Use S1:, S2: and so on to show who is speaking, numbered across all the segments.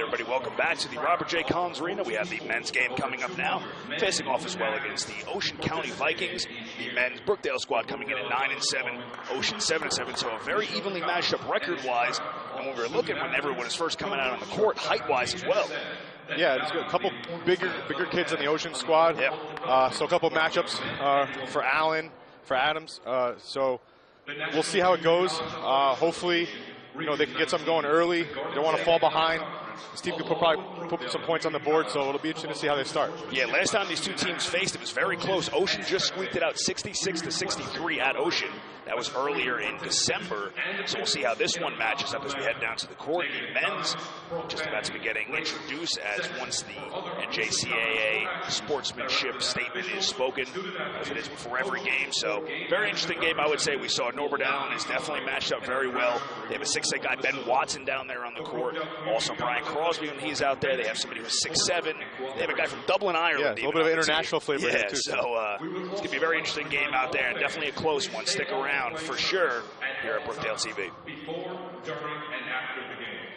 S1: everybody, welcome back to the Robert J. Collins Arena. We have the men's game coming up now, facing off as well against the Ocean County Vikings. The men's Brookdale squad coming in at 9-7, Ocean 7-7, so a very evenly matched up record-wise. And when we were looking, when everyone was first coming out on the court, height-wise as well.
S2: Yeah, there's a couple bigger kids in the Ocean squad.
S1: Yep.
S2: So a couple matchups for Allen, for Adams. So we'll see how it goes. Hopefully, they can get something going early. They don't want to fall behind. This team could probably put some points on the board, so it'll be interesting to see how they start. Yeah,
S1: last time these two teams faced, it was very close. Ocean just squeaked it out 66-63 at Ocean. That was earlier in December, so we'll see how this one matches up as we head down to the court. The men's just about to be getting introduced as once the NJCAA sportsmanship statement is spoken, as it is before every game. So very interesting game, I would say. We saw Norbert Allen is definitely matched up very well. They have a 6'8" guy, Ben Watson, down there on the court. Also Brian Crosby when he's out there. They have somebody who's 6'7". They have a guy from Dublin, Ireland.
S2: Yeah, a little bit of international flavor
S1: here,
S2: too.
S1: So it's going to be a very interesting game out there, and definitely a close one. Stick around for sure here at Brookdale TV.
S3: Before, during, and after the game.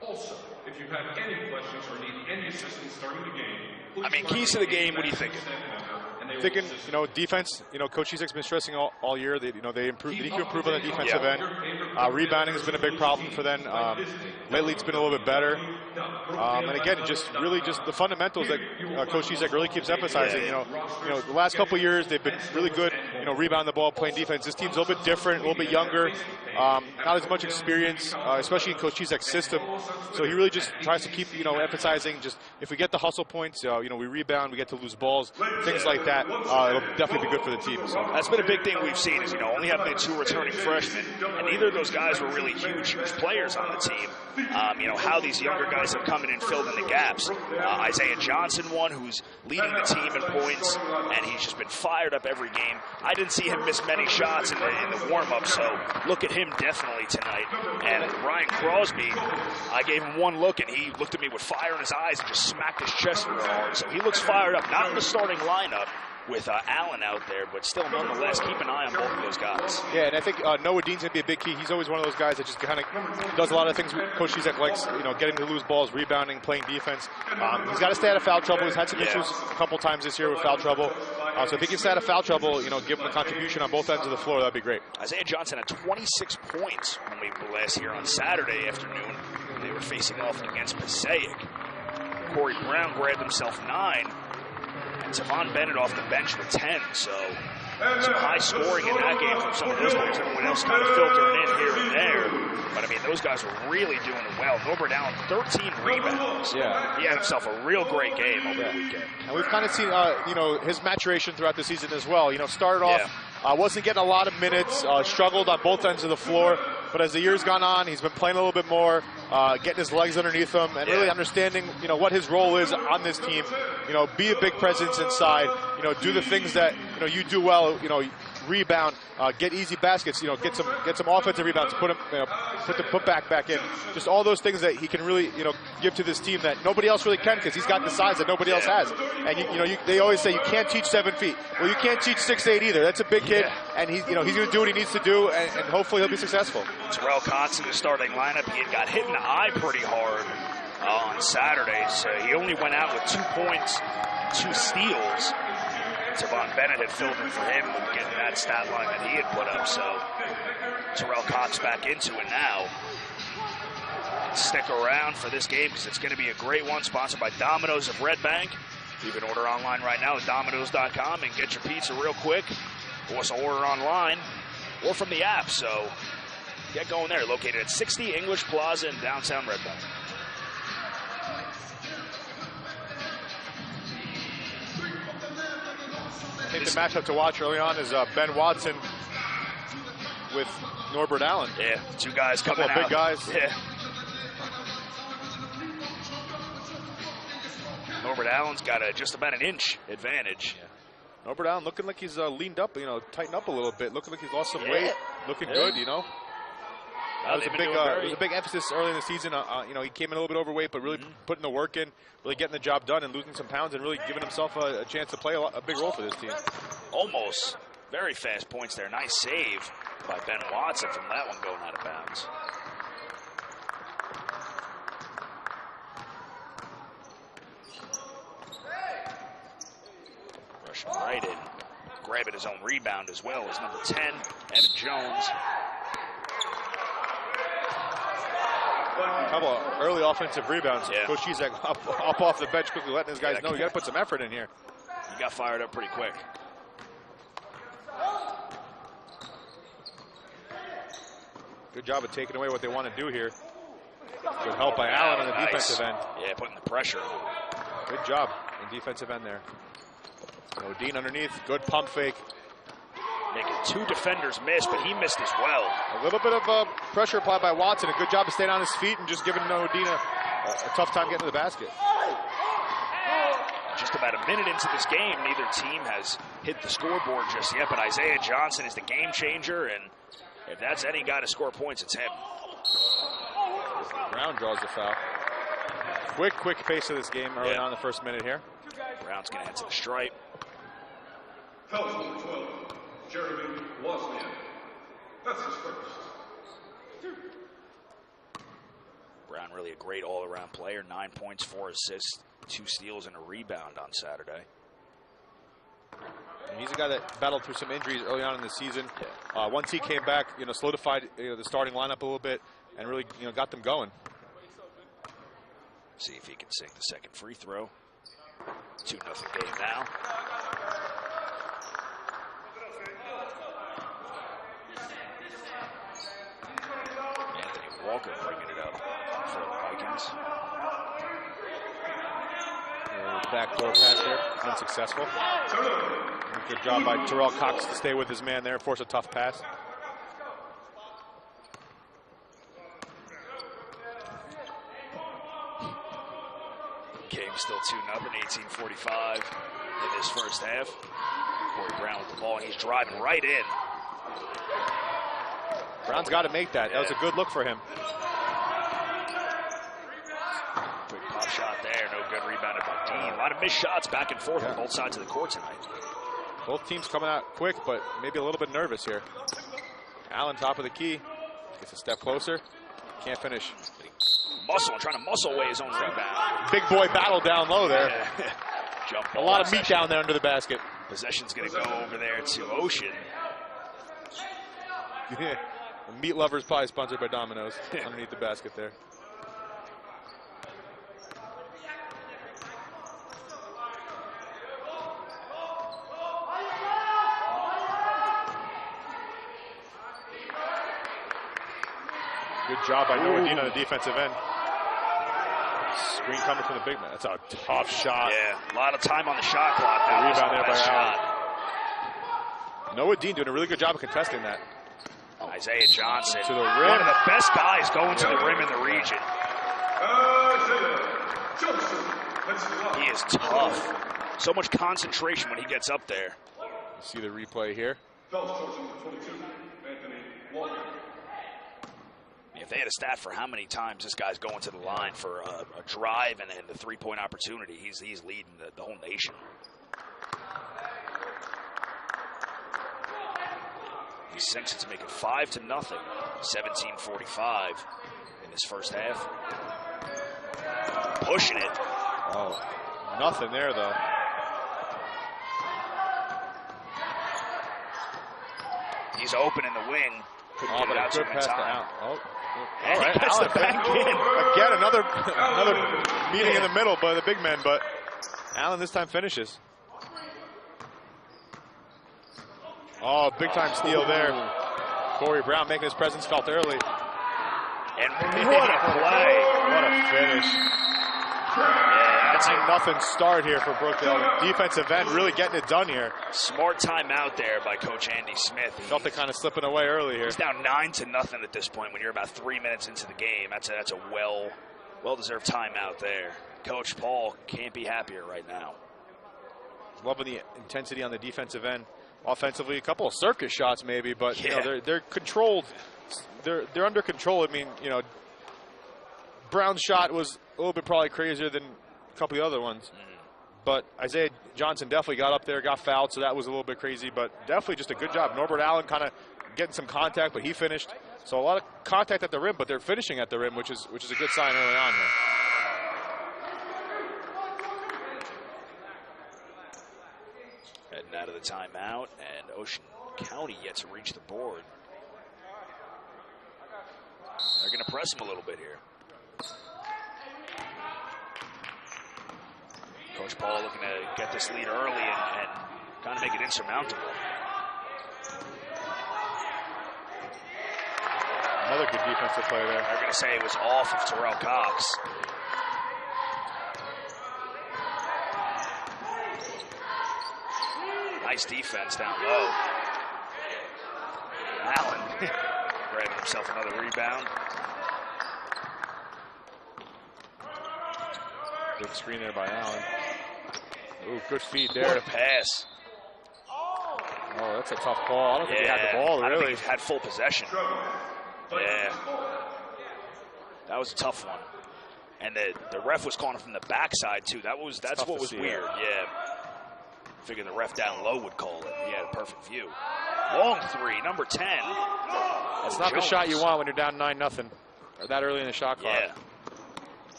S3: Also, if you have any questions or need any assistance during the game,
S1: keys to the game, what are you thinking?
S2: Thinking, defense. Coach Cizek's been stressing all year. They need to improve on the defensive end. Rebounding has been a big problem for them. Lately, it's been a little bit better. And again, just the fundamentals that Coach Cizek really keeps emphasizing. The last couple of years they've been really good. Rebounding the ball, playing defense. This team's a little bit different, a little bit younger, not as much experience, especially in Coach Cizek's system. So he really just tries to keep emphasizing just if we get the hustle points, we rebound, we get to lose balls, things like that. It'll definitely be good for the team. So
S1: that's been a big thing we've seen is, only having 2 returning freshmen, and neither of those guys were really huge players on the team. How these younger guys have come in and filled in the gaps. Isaiah Johnson, one who's leading the team in points, and he's just been fired up every game. I didn't see him miss many shots in the warm-up, so look at him definitely tonight. And Ryan Crosby, I gave him one look, and he looked at me with fire in his eyes and just smacked his chest real hard. So he looks fired up, not in the starting lineup with Allen out there, but still, nonetheless, keep an eye on both of those guys.
S2: Yeah, and I think Noah Dean's going to be a big key. He's always one of those guys that just kind of does a lot of things Coach Cizek likes, getting to lose balls, rebounding, playing defense. He's got to stay out of foul trouble. He's had some issues a couple times this year with foul trouble. So if he can stay out of foul trouble, give him a contribution on both ends of the floor, that'd be great.
S1: Isaiah Johnson had 26 points when we were last here on Saturday afternoon. They were facing off against Passaic. Corey Brown grabbed himself 9. And Tavon Bennett off the bench with 10, so some high scoring in that game from some of those players. Everyone else kind of filtering in here and there. But, those guys were really doing it well. Norbert Allen, 13 rebounds.
S2: Yeah.
S1: He had himself a real great game over the weekend.
S2: And we've kind of seen, his maturation throughout the season as well. Started off, wasn't getting a lot of minutes, struggled on both ends of the floor. But as the year's gone on, he's been playing a little bit more, getting his legs underneath him, and really understanding, what his role is on this team. Be a big presence inside. Do the things that you do well. Rebound, get easy baskets. Get some offensive rebounds. Put the putback back in. Just all those things that he can really give to this team that nobody else really can, because he's got the size that nobody else has. And they always say you can't teach 7 feet. Well, you can't teach 6'8" either. That's a big kid, and he's going to do what he needs to do, and hopefully he'll be successful.
S1: Terrell Cox in the starting lineup. He had got hit in the eye pretty hard on Saturday, so he only went out with 2 points, 2 steals. Tavon Bennett had filled in for him with getting that stat line that he had put up, so Terrell Cox back into it now. Stick around for this game because it's going to be a great one, sponsored by Domino's of Red Bank. You can order online right now at Domino's.com and get your pizza real quick. Also order online or from the app, so get going there. Located at 60 English Plaza in downtown Red Bank.
S2: I think the matchup to watch early on is Ben Watson with Norbert Allen.
S1: Yeah, 2 guys coming out.
S2: Couple of big guys.
S1: Yeah. Norbert Allen's got just about an inch advantage.
S2: Yeah. Norbert Allen looking like he's leaned up, tightened up a little bit. Looking like he's lost some weight. Looking good, That was a big emphasis early in the season. He came in a little bit overweight, but really putting the work in, really getting the job done and losing some pounds and really giving himself a chance to play a big role for this team.
S1: Almost. Very fast points there. Nice save by Ben Watson from that one going out of bounds. Right in. Grabbing his own rebound as well as number 10, Evan Jones.
S2: A couple of early offensive rebounds.
S1: Yeah.
S2: Coach Shizak up off the bench quickly, letting his guys know you got to put some effort in here.
S1: He got fired up pretty quick.
S2: Good job of taking away what they want to do here. Good help by Allen on the defensive end.
S1: Yeah, putting the pressure on him.
S2: Good job in defensive end there. Odin underneath, good pump fake.
S1: Making 2 defenders miss, but he missed as well.
S2: A little bit of pressure applied by Watson. A good job of staying on his feet and just giving Odin a tough time getting to the basket.
S1: Just about a minute into this game, neither team has hit the scoreboard just yet, but Isaiah Johnson is the game changer, and if that's any guy to score points, it's him.
S2: Brown draws the foul. Quick pace of this game early on in the first minute here.
S1: Brown's going to head to the stripe.
S3: Foul number 12, Jeremy Wozniak. That's his first.
S1: Brown really a great all-around player. 9 points, 4 assists, 2 steals, and a rebound on Saturday.
S2: And he's a guy that battled through some injuries early on in the season. Once he came back, solidified the starting lineup a little bit and really got them going.
S1: See if he can sink the second free throw. 2-0 game now. Anthony Walker bringing it up for the Vikings.
S2: Backdoor pass there, unsuccessful. Good job by Terrell Cox to stay with his man there, force a tough pass.
S1: Game still 2-0, 18:45 in this first half. Corey Brown with the ball, and he's driving right in.
S2: Brown's got to make that. That was a good look for him.
S1: Quick pop shot there, no good, rebounded by Dean. A lot of missed shots back and forth on both sides of the court tonight.
S2: Both teams coming out quick, but maybe a little bit nervous here. Allen, top of the key, gets a step closer, can't finish.
S1: Trying to muscle away his own rebound.
S2: Big boy battle down low there.
S1: Yeah. Jump
S2: a lot of meat down there under the basket.
S1: Possession's going to go over there to Ocean.
S2: Yeah. The Meat Lovers Pie sponsored by Domino's underneath the basket there. Good job by Noadine on the defensive end. Screen coming from the big man. That's a tough shot.
S1: Yeah, a lot of time on the shot clock.
S2: That rebound there by Allen. Noah Dean doing a really good job of contesting that.
S1: Isaiah Johnson,
S2: to the rim.
S1: One of the best guys going to the rim in the region. He is tough. So much concentration when he gets up there.
S2: You see the replay here.
S1: If they had a stat for how many times this guy's going to the line for a drive and the three-point opportunity, he's leading the whole nation. He sinks it to make it 5-0, 17:45 in this first half. Pushing it.
S2: Oh, nothing there though.
S1: He's open in the wing. Couldn't get it out
S2: good
S1: in
S2: pass to
S1: time.
S2: Allen. Oh,
S1: And
S2: all right,
S1: he gets
S2: Allen
S1: the back in.
S2: Again, another meeting in the middle by the big men, but Allen this time finishes. Oh, big time steal there. Corey Brown making his presence felt early.
S1: And what a play.
S2: What a finish.
S1: Yeah, that's a
S2: Nothing start here for Brookdale. Defensive end really getting it done here.
S1: smart timeout there by Coach Andy Smith.
S2: Felt it kind of slipping away early here.
S1: He's down 9-0 at this point when you're about 3 minutes into the game. That's a well-deserved timeout there. Coach Paul can't be happier right now.
S2: Loving the intensity on the defensive end. Offensively, a couple of circus shots maybe, but you know, they're controlled. They're under control. I mean, you know, Brown's shot was a little bit probably crazier than a couple of the other ones. But Isaiah Johnson definitely got up there, got fouled, so that was a little bit crazy. But definitely just a good job. Norbert Allen kind of getting some contact, but he finished. So a lot of contact at the rim, but they're finishing at the rim, which is a good sign early on here.
S1: And the timeout, and Ocean County yet to reach the board. They're going to press him a little bit here. Coach Paul looking to get this lead early and kind of make it insurmountable.
S2: Another good defensive play there.
S1: They're going to say it was off of Terrell Cox. Nice defense down low. Allen grabbing himself another rebound.
S2: Good screen there by Allen. Ooh, good feed there.
S1: What a pass.
S2: Oh, that's a tough call. I don't think he had the ball,
S1: I don't
S2: really.
S1: think he had full possession. Yeah. That was a tough one. And the ref was calling it from the backside, too. That's what was weird. Yeah. Figured the ref down low would call it. He had a perfect view. Long three, number 10.
S2: That's not the shot you want when you're down 9-0 or that early in the shot clock.
S1: Yeah.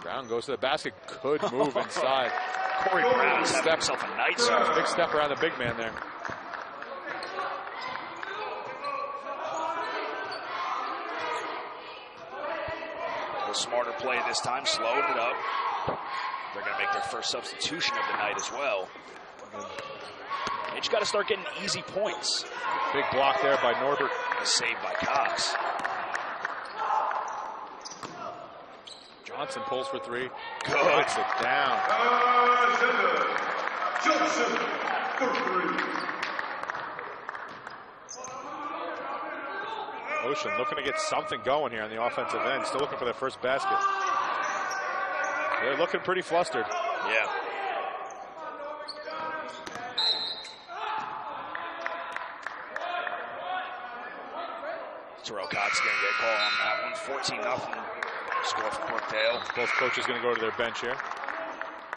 S2: Brown goes to the basket. Good move inside.
S1: Corey Brown is having himself a night serve.
S2: Big step around the big man there.
S1: A little smarter play this time, slowing it up. They're going to make their first substitution of the night as well. You just got to start getting easy points.
S2: Big block there by Norbert.
S1: A save by Cox.
S2: Johnson pulls for three.
S1: Good.
S2: Puts it down.
S3: Johnson for three.
S2: Ocean looking to get something going here on the offensive end. Still looking for their first basket. They're looking pretty flustered.
S1: Yeah. Terrell Cox going to get a call on that one. 14-0 score for Brookdale.
S2: Both coaches going to go to their bench here.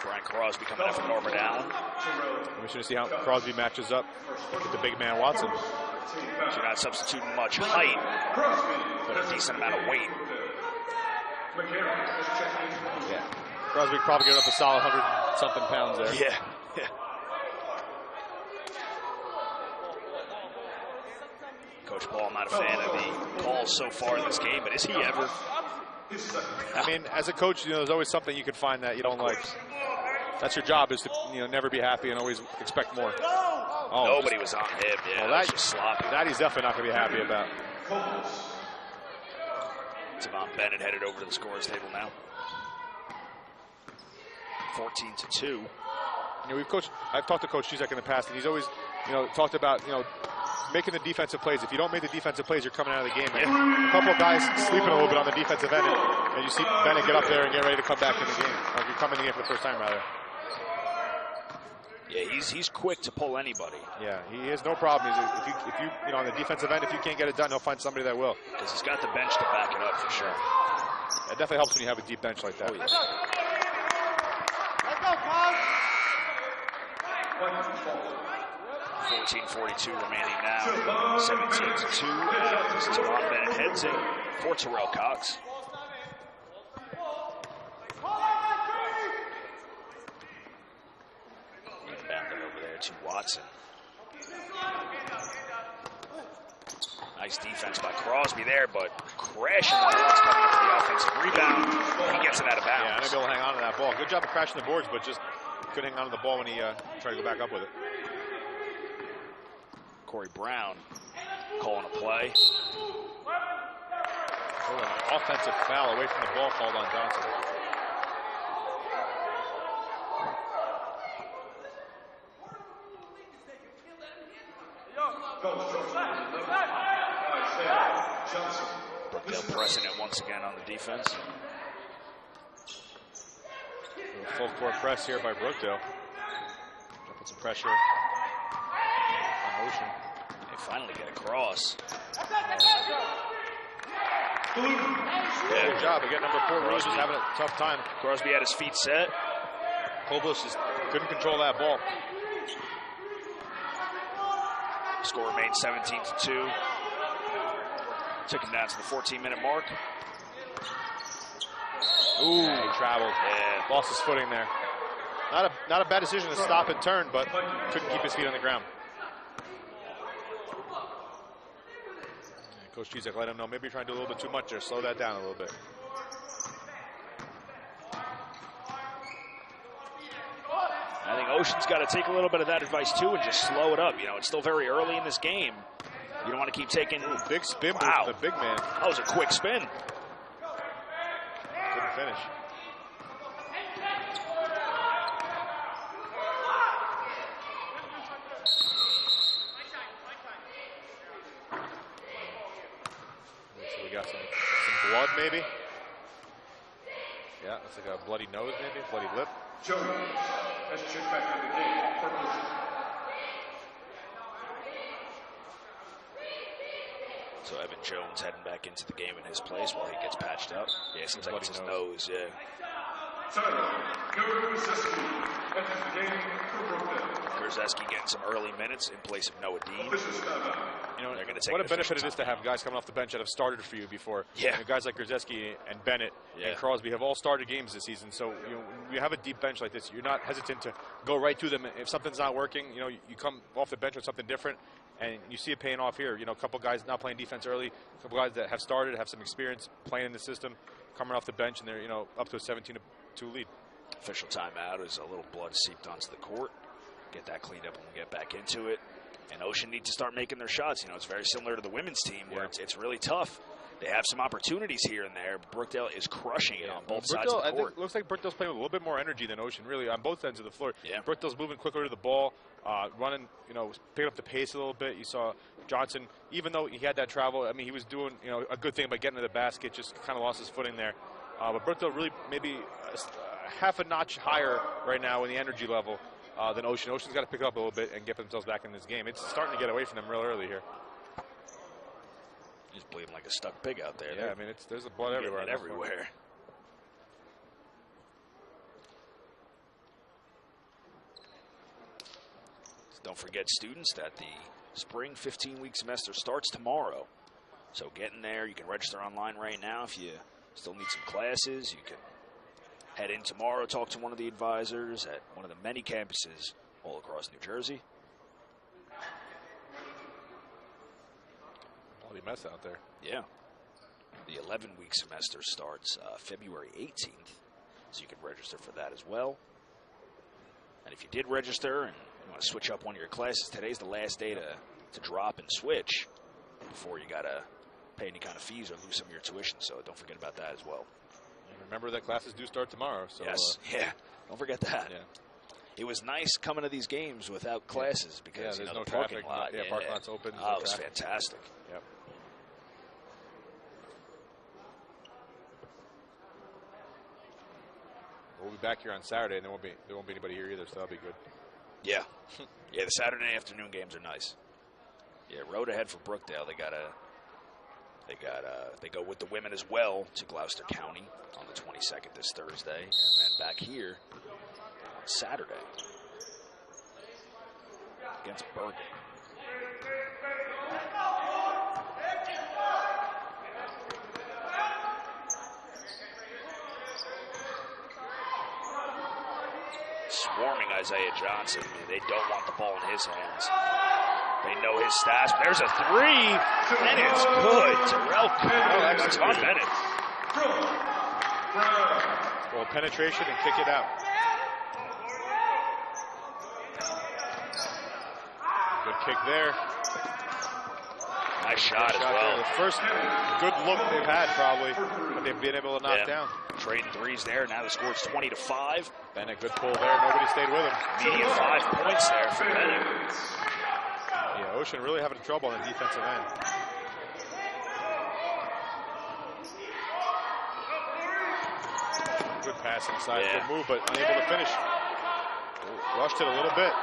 S1: Brian Crosby coming up from Norbert Allen.
S2: We're just going to see how Crosby matches up with the big man Watson.
S1: So you're not substituting much height, but a decent amount of weight.
S2: Yeah. Crosby probably get up a solid 100-something pounds there.
S1: Yeah. Yeah. Coach Paul, not a fan of the calls so far in this game, but is he ever?
S2: I mean, as a coach, there's always something you can find that you don't like. That's your job, is to never be happy and always expect more. Oh,
S1: nobody was on him. Yeah,
S2: well,
S1: that was just sloppy.
S2: That he's definitely not going to be happy about.
S1: Tavon Bennett headed over to the scorer's table now. 14-2.
S2: I've talked to Coach Chizek in the past, and he's always, talked about, making the defensive plays. If you don't make the defensive plays, you're coming out of the game. A couple of guys sleeping a little bit on the defensive end, and you see Bennett get up there and get ready to come back in the game. Or you come in the game for the first time, rather.
S1: Yeah, he's quick to pull anybody.
S2: Yeah, he has no problem. If you on the defensive end, if you can't get it done, he'll find somebody that will.
S1: Because he's got the bench to back it up for sure.
S2: It definitely helps when you have a deep bench like that.
S1: Oh, yeah.
S4: Let's go, Coach.
S1: 14:42 remaining now. 17-2. As Tavon Bennett heads in for Terrell Cox. Inbounded over there to Watson. Nice defense by Crosby there, but crashing the boards coming up for the offensive rebound. He gets it out of bounds.
S2: Yeah, I'm going to be able to hang on to that ball. Good job of crashing the boards, but just couldn't hang on to the ball when he tried to go back up with it.
S1: Corey Brown calling a play.
S2: Oh, an offensive foul away from the ball called on Johnson.
S1: Brookdale pressing it once again on the defense.
S2: Full court press here by Brookdale. Put some pressure on Ocean.
S1: They finally get across.
S2: Yeah, good job. Again, number 4, Rose was having a tough time.
S1: Crosby had his feet set.
S2: Koblish just couldn't control that ball.
S1: Score remains 17-2. Ticking down to the 14-minute mark.
S2: Ooh, he traveled.
S1: Yeah.
S2: Lost his footing there. not a bad decision to stop and turn, but couldn't keep his feet on the ground. And Coach Chizek let him know maybe you're trying to do a little bit too much there. Slow that down a little bit.
S1: I think Ocean's got to take a little bit of that advice too and just slow it up. You know, it's still very early in this game. You don't want to keep taking.
S2: Ooh, big spin move
S1: wow.
S2: from the big man.
S1: That was a quick spin.
S2: Couldn't finish. So we got some blood maybe. Yeah, looks like a bloody nose maybe, bloody lip.
S3: Jones has checked back in the game for Ocean.
S1: So Evan Jones heading back into the game in his place while he gets patched up. Yeah, it seems like it's his nose, yeah. Grzeski getting some early minutes in place of Noah Dean.
S2: You know, what a benefit it is to have guys coming off the bench that have started for you before.
S1: Yeah.
S2: You know, guys like Grzeski and Bennett and Crosby have all started games this season. So, you know, when you have a deep bench like this, you're not hesitant to go right to them. If something's not working, you know, you come off the bench with something different, and you see it paying off here. You know, a couple guys not playing defense early, a couple guys that have started, have some experience playing in the system, coming off the bench, and they're, you know, up to a 17-2 lead. Official
S1: timeout as a little blood seeped onto the court. Get that cleaned up when we get back into it. And Ocean need to start making their shots. You know, it's very similar to the women's team where it's really tough. They have some opportunities here and there. Brookdale is crushing it on both sides of the court.
S2: It looks like Brookdale's playing with a little bit more energy than Ocean, really, on both ends of the floor.
S1: Yeah.
S2: Brookdale's moving quicker to the ball, running, you know, picking up the pace a little bit. You saw Johnson, even though he had that travel, I mean, he was doing, you know, a good thing by getting to the basket, just kind of lost his footing there. But Brookdale really maybe half a notch higher right now in the energy level than Ocean. Ocean's got to pick it up a little bit and get themselves back in this game. It's starting to get away from them real early here.
S1: He's bleeding like a stuck pig out there.
S2: Yeah, I mean, there's the blood everywhere.
S1: Everywhere. So don't forget, students, that the spring 15-week semester starts tomorrow. So get in there. You can register online right now if you still need some classes. You can head in tomorrow, talk to one of the advisors at one of the many campuses all across New Jersey.
S2: Bloody mess out there.
S1: Yeah. The 11-week semester starts February 18th, so you can register for that as well. And if you did register and you want to switch up one of your classes, today's the last day to drop and switch before you got to pay any kind of fees or lose some of your tuition, so don't forget about that as well.
S2: Remember that classes do start tomorrow. So,
S1: yes, yeah, don't forget that.
S2: Yeah.
S1: It was nice coming to these games without classes because
S2: there's
S1: you know,
S2: no
S1: the parking
S2: traffic.
S1: lot.
S2: Parking lot's open.
S1: Oh, it was fantastic.
S2: Yep. We'll be back here on Saturday, and there won't be anybody here either, so that'll be good.
S1: Yeah, yeah. The Saturday afternoon games are nice. Yeah, road ahead for Brookdale. They go with the women as well to Gloucester County on the 22nd this Thursday, and then back here on Saturday against Bergen. Swarming Isaiah Johnson. I mean, they don't want the ball in his hands. They know his stats. There's a three, and it's good. Terrell Cooper on Bennett.
S2: Well, penetration and kick it out. Good kick there.
S1: Nice shot as well.
S2: The first good look they've had, probably, but they've been able to knock down.
S1: Trading threes there. Now the score's 20-5.
S2: Bennett, good pull there. Nobody stayed with him.
S1: Immediate 5 points there for Bennett.
S2: Yeah, Ocean really having trouble on the defensive end. Good pass inside, good move, but unable to finish. Rushed it a little bit.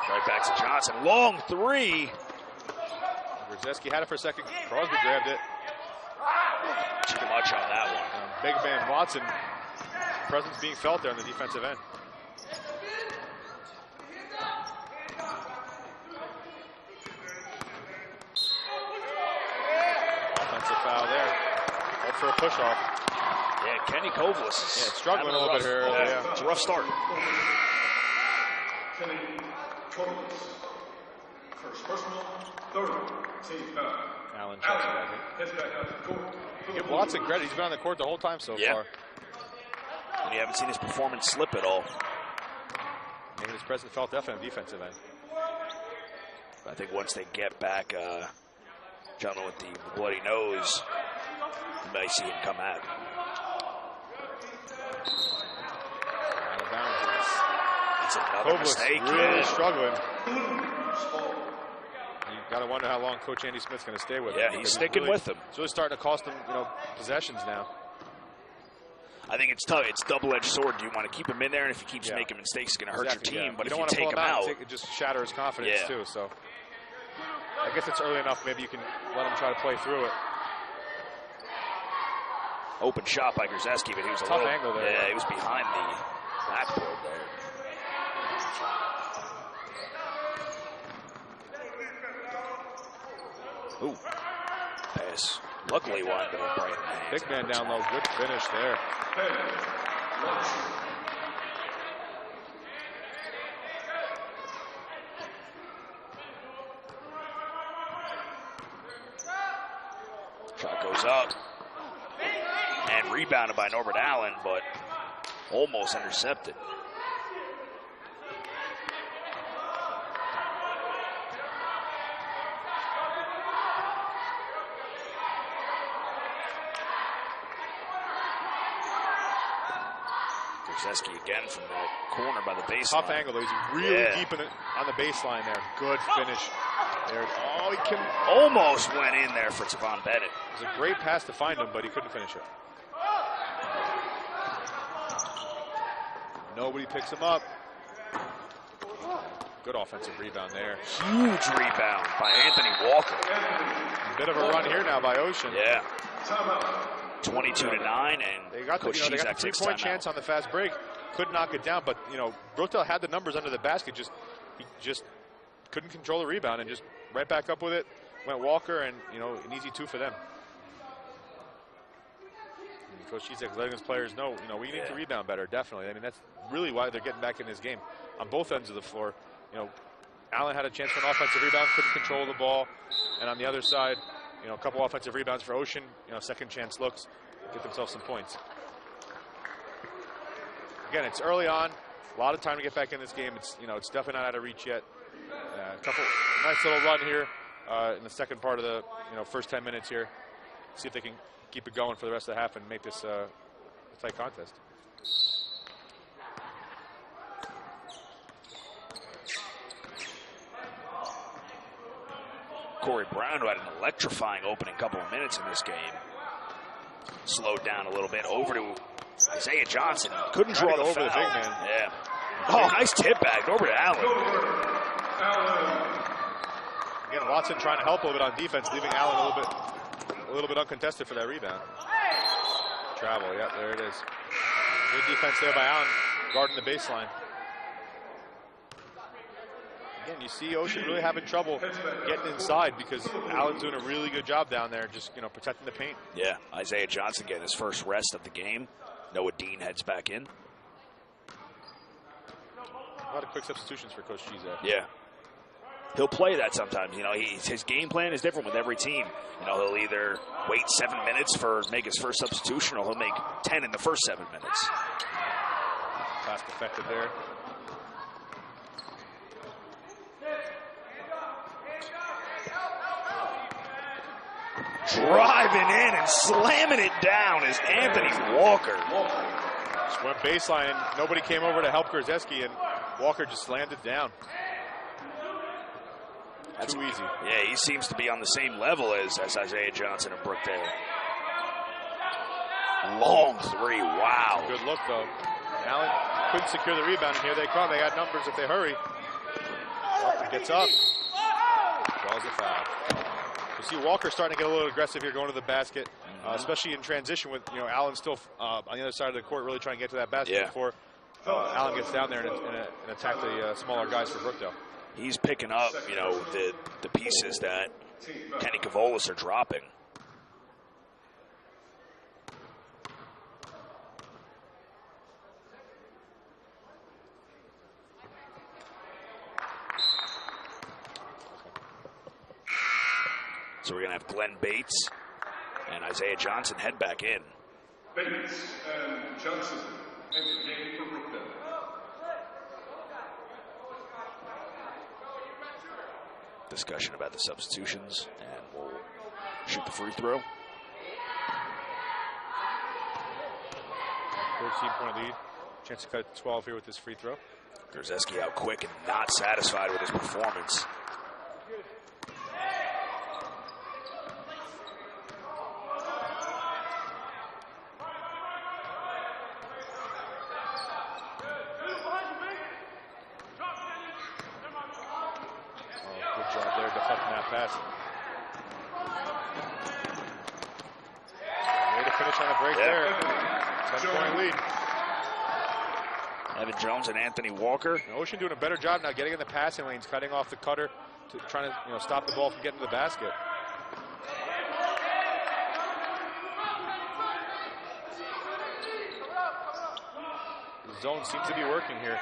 S1: Right back to Johnson. Long three.
S2: Grzeski had it for a second. Crosby grabbed it.
S1: Too much on that one.
S2: Big man Watson, presence being felt there on the defensive end. Offensive foul there. Up for a push-off.
S1: Yeah, Kenny Kovlis is
S2: struggling a little bit here.
S1: Yeah. It's a rough start.
S3: Kenny Kovlis. First personal, third team foul.
S2: Allen checks back in.
S3: Heads back out to the court.
S2: Give Watson credit. He's been on the court the whole time so far.
S1: And you haven't seen his performance slip at all.
S2: Making his presence felt definitely on the defensive end.
S1: I think once they get back, gentleman with the bloody nose, you might see him come out.
S2: Out of bounds.
S1: It's another mistake.
S2: Really struggling. You got to wonder how long Coach Andy Smith's going to stay with him.
S1: Yeah, he's sticking with him.
S2: It's really starting to cost him, possessions now.
S1: I think it's tough. It's a double-edged sword. You want to keep him in there, and if he keeps making mistakes, it's going to hurt your team. But if you take him out,
S2: it just shatter his confidence too. So I guess it's early enough. Maybe you can let him try to play through it.
S1: Open shot by Grzeski, but he was a
S2: tough
S1: little
S2: angle there.
S1: Yeah, he was behind the backboard there. Ooh, pass. Luckily, one to Brighton.
S2: Big man down low. Good finish there.
S1: Shot goes up. And rebounded by Norbert Allen, but almost intercepted. Grzeski again from that corner by the baseline.
S2: Tough angle though. He's really deep on the baseline there. Good finish. There. Oh, he can
S1: almost went in there for Tavon Bennett.
S2: It was a great pass to find him, but he couldn't finish it. Nobody picks him up. Good offensive rebound there.
S1: Huge rebound by Anthony Walker.
S2: A bit of a run here now by Ocean.
S1: Yeah. 22-9, and
S2: they got the 3-point chance on the fast break. Could knock it down, but Brookdale had the numbers under the basket. He just couldn't control the rebound and just right back up with it. Went Walker, and an easy 2 for them. And Coach Shizek's letting his players know, we need to rebound better. Definitely. I mean, that's really why they're getting back in this game on both ends of the floor. Allen had a chance for an offensive rebound, couldn't control the ball, and on the other side, a couple offensive rebounds for Ocean. Second chance looks, get themselves some points. Again, it's early on. A lot of time to get back in this game. It's it's definitely not out of reach yet. A couple nice little run here in the second part of the first 10 minutes here. See if they can keep it going for the rest of the half and make this a tight contest.
S1: Corey Brown, who had an electrifying opening couple of minutes in this game, slowed down a little bit. Over to Isaiah Johnson. Couldn't draw the
S2: over
S1: foul.
S2: The big man.
S1: Yeah. Oh, nice tip back over to Allen.
S2: Again, Watson trying to help a little bit on defense, leaving Allen a little bit uncontested for that rebound. Travel, yep, there it is. Good defense there by Allen, guarding the baseline. Again, you see Ocean really having trouble getting inside because Allen's doing a really good job down there, just protecting the paint.
S1: Yeah, Isaiah Johnson getting his first rest of the game. Noah Dean heads back in.
S2: A lot of quick substitutions for Coach Shizek.
S1: Yeah, he'll play that sometimes. His game plan is different with every team. He'll either wait 7 minutes make his first substitution, or he'll make 10 in the first 7 minutes.
S2: Fast effective there.
S1: Driving in and slamming it down is Anthony Walker.
S2: Just went baseline, and nobody came over to help Grzeski, and Walker just slammed it down. That's too easy.
S1: Yeah, he seems to be on the same level as Isaiah Johnson and Brookdale. Long 3, wow.
S2: Good look, though. Allen couldn't secure the rebound, and here they come. They got numbers if they hurry. Walker gets up. Draws a foul. You see Walker starting to get a little aggressive here going to the basket, especially in transition with Allen still on the other side of the court really trying to get to that basket before Allen gets down there and attack the smaller guys for Brookdale.
S1: He's picking up, the pieces that Kenny Kovlis are dropping. So we're going to have Glenn Bates and Isaiah Johnson head back in.
S3: Bates and Johnson enter the game for Brookdale.
S1: Discussion about the substitutions, and we'll shoot the free throw.
S2: 13-point lead. Chance to cut it to 12 here with this free throw.
S1: Grzeski out quick and not satisfied with his performance.
S2: Good job there deflecting that pass. Way to finish on a break there. 10-point lead.
S1: Evan Jones and Anthony Walker.
S2: Ocean doing a better job now getting in the passing lanes, cutting off the cutter, to trying to stop the ball from getting to the basket. The zone seems to be working here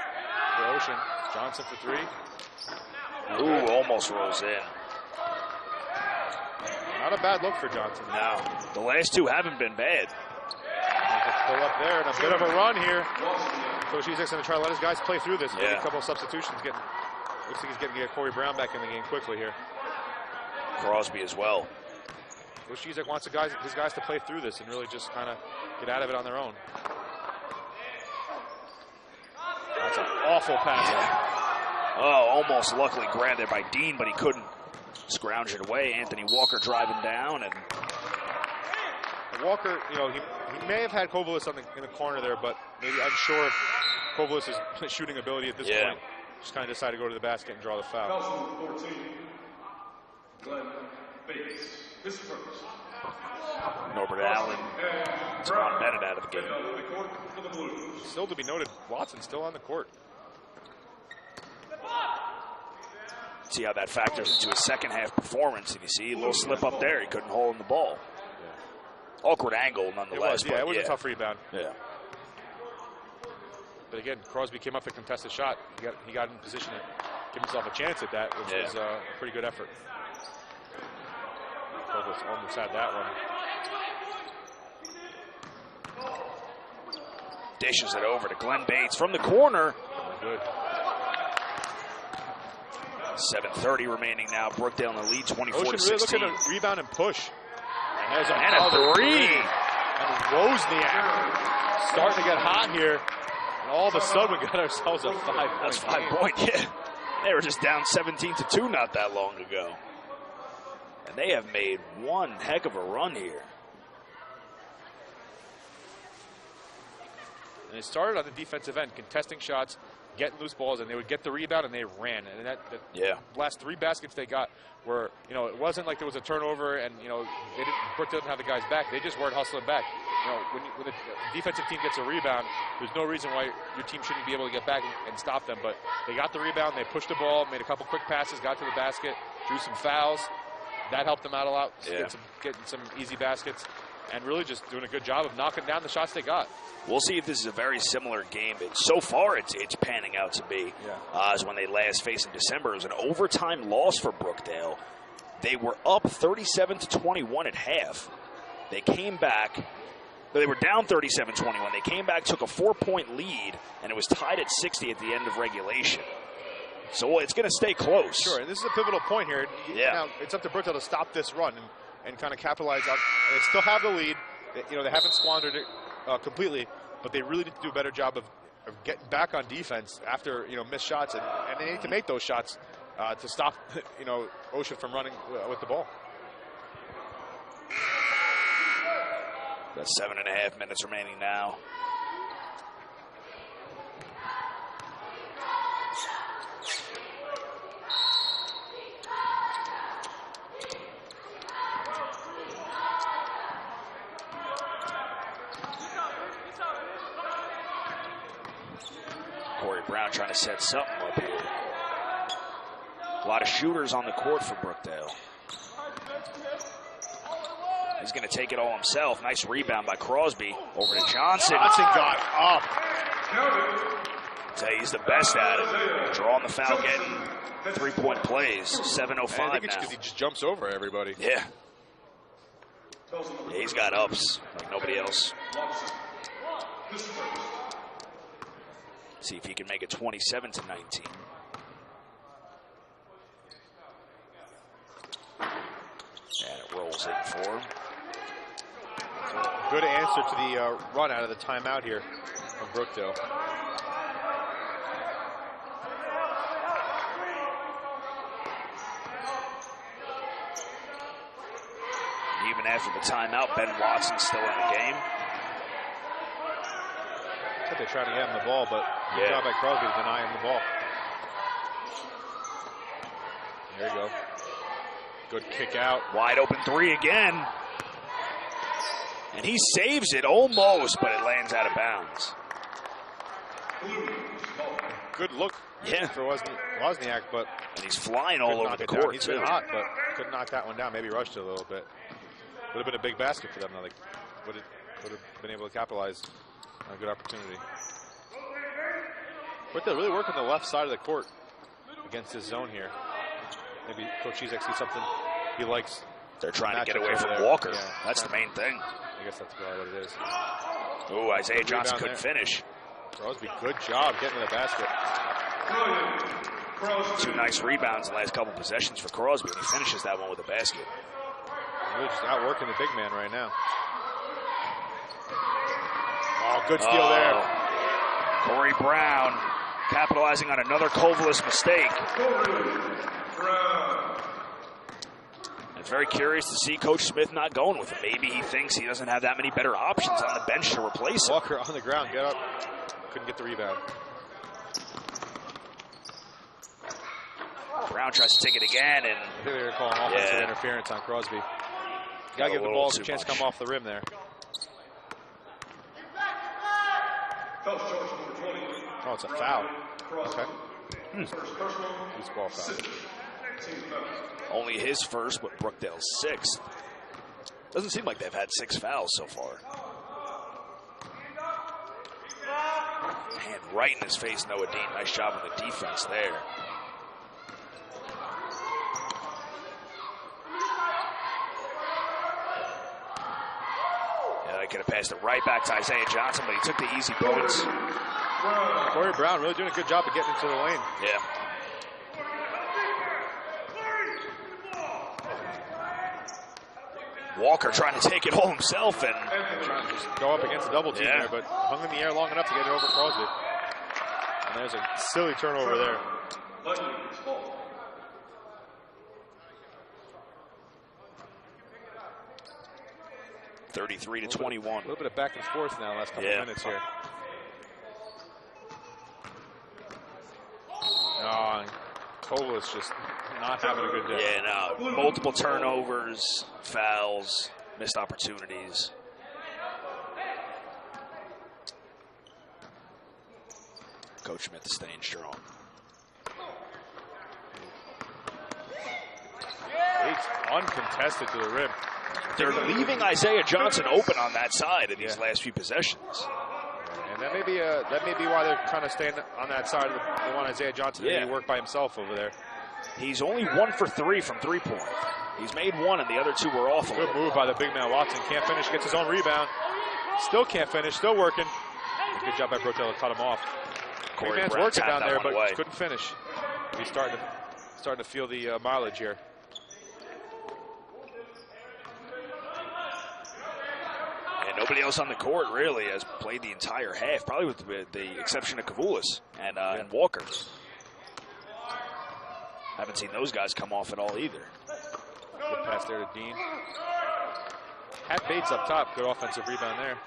S2: for Ocean. Johnson for three.
S1: Ooh, almost rolls in.
S2: Not a bad look for Johnson.
S1: No, the last two haven't been bad.
S2: Pull up there and a bit of a run here. Coach Ezek's going to try to let his guys play through this.
S1: Yeah.
S2: A couple of substitutions. Looks like he's getting Corey Brown back in the game quickly here.
S1: Crosby as well.
S2: Coach Ezek wants his guys to play through this and really just kind of get out of it on their own. That's an awful pass.
S1: Oh, almost luckily grabbed there by Dean, but he couldn't scrounge it away. Anthony Walker driving down, and
S2: Walker, he may have had Kovalis in the corner there, but maybe unsure of Kovalis' shooting ability at this point. Just kind of decided to go to the basket and draw the foul.
S3: Foul 14. Glenn Bates. His first.
S1: Norbert Allen, Devon Bennett out of the game.
S2: Still to be noted, Watson still on the court.
S1: See how that factors into his second half performance. And you see a little slip up there. He couldn't hold the ball. Awkward angle nonetheless.
S2: It was a tough rebound.
S1: Yeah.
S2: But again, Crosby came up with a contested shot. He got in position to give himself a chance at that, which was a pretty good effort. Crosby almost had that one.
S1: Dishes it over to Glenn Bates from the corner.
S2: Good.
S1: 7:30 remaining now. Brookdale in the lead, 24-16.
S2: Ocean really looking to rebound and push. And there's
S1: a three.
S2: And Wozniak starting to get hot here. And all of a sudden, we got ourselves a 5-point.
S1: That's 5 point, yeah. They were just down 17-2 not that long ago. And they have made one heck of a run here.
S2: And it started on the defensive end, contesting shots, getting loose balls, and they would get the rebound and they ran. And that last three baskets they got were, it wasn't like there was a turnover and, Brook didn't have the guys back. They just weren't hustling back. When the defensive team gets a rebound, there's no reason why your team shouldn't be able to get back and stop them. But they got the rebound, they pushed the ball, made a couple quick passes, got to the basket, drew some fouls. That helped them out a lot, getting some easy baskets, and really just doing a good job of knocking down the shots they got.
S1: We'll see if this is a very similar game. So far, it's panning out to be as when they last faced in December. It was an overtime loss for Brookdale. They were up 37-21 at half. They came back. They were down 37-21. They came back, took a 4-point lead, and it was tied at 60 at the end of regulation. So it's going to stay close.
S2: Sure, and this is a pivotal point here. Now, it's up to Brookdale to stop this run and kind of capitalize on. They still have the lead. They haven't squandered it completely, but they really need to do a better job of getting back on defense after missed shots, and they need to make those shots to stop Ocean from running with the ball.
S1: That's 7.5 minutes remaining now. Corey Brown trying to set something up here. A lot of shooters on the court for Brookdale. He's going to take it all himself. Nice rebound by Crosby. Over to Johnson.
S2: Johnson got up.
S1: Say he's the best at it. Drawing the foul, getting 3-point plays, 7:05
S2: I think it's
S1: now.
S2: because he just jumps over everybody.
S1: Yeah. Yeah, he's got ups like nobody else. See if he can make it 27-19. And it rolls in for him.
S2: Good answer to the run out of the timeout here from Brookdale.
S1: Even after the timeout, Ben Watson's still in the game.
S2: I think they're trying to get him the ball, but good job by Crosby to deny him the ball. There you go. Good kick out.
S1: Wide open three again. And he saves it almost, but it lands out of bounds.
S2: Good look for Wozniak, but
S1: and he's flying all over the court,
S2: He's been hot, but couldn't knock that one down. Maybe rushed it a little bit. Would have been a big basket for them, though. Like, would have been able to capitalize on a good opportunity. But they're really working the left side of the court against this zone here. Maybe Coach Ezek sees something he likes.
S1: They're trying to get away from Walker. Yeah, that's the main thing.
S2: I guess that's probably what it is.
S1: Oh, Isaiah Johnson couldn't finish.
S2: Crosby, good job getting to the basket.
S1: 2 nice rebounds in the last couple possessions for Crosby, and he finishes that one with a basket.
S2: Really just outworking the big man right now. Oh, good steal there.
S1: Corey Brown capitalizing on another Kovalis mistake. It's very curious to see Coach Smith not going with him. Maybe he thinks he doesn't have that many better options on the bench to replace him.
S2: Walker on the ground, get up. Couldn't get the rebound.
S1: Brown tries to take it again, and
S2: I think they were calling offensive interference on Crosby. Got to give the ball a chance to come off the rim there. Oh, it's a foul. Okay. Loose ball foul.
S1: Only his first, but Brookdale's 6th. Doesn't seem like they've had 6 fouls so far. Hand right in his face, Noah Dean. Nice job on the defense there. Yeah, they could have passed it right back to Isaiah Johnson, but he took the easy points.
S2: Corey Brown really doing a good job of getting into the lane.
S1: Yeah. Walker trying to take it all himself and
S2: trying to just go up against a double team there, but hung in the air long enough to get it over Crosby. And there's a silly turnover there.
S1: (33-21).
S2: A little bit of back and forth now last couple of minutes here. Oh, Kovalis just not having a good day.
S1: Yeah, no. Multiple turnovers, fouls, missed opportunities. Coach Smith is staying strong.
S2: It's uncontested to the rim.
S1: They're leaving Isaiah Johnson open on that side in these last few possessions.
S2: And that may be why they're kind of staying on that side. They want Isaiah Johnson to work by himself over there.
S1: He's only 1 for 3 from 3-point. He's made 1, and the other 2 were off.
S2: Good move by the big man Watson. Can't finish, gets his own rebound. Still can't finish, still working. Good job by Brookdale to cut him off. Big man's working down there, but couldn't finish. He's starting to feel the mileage here.
S1: And nobody else on the court really has played the entire half, probably with the exception of Kovalis and Walker. Haven't seen those guys come off at all either.
S2: Good pass there to Dean. Had Bates up top. Good offensive rebound there.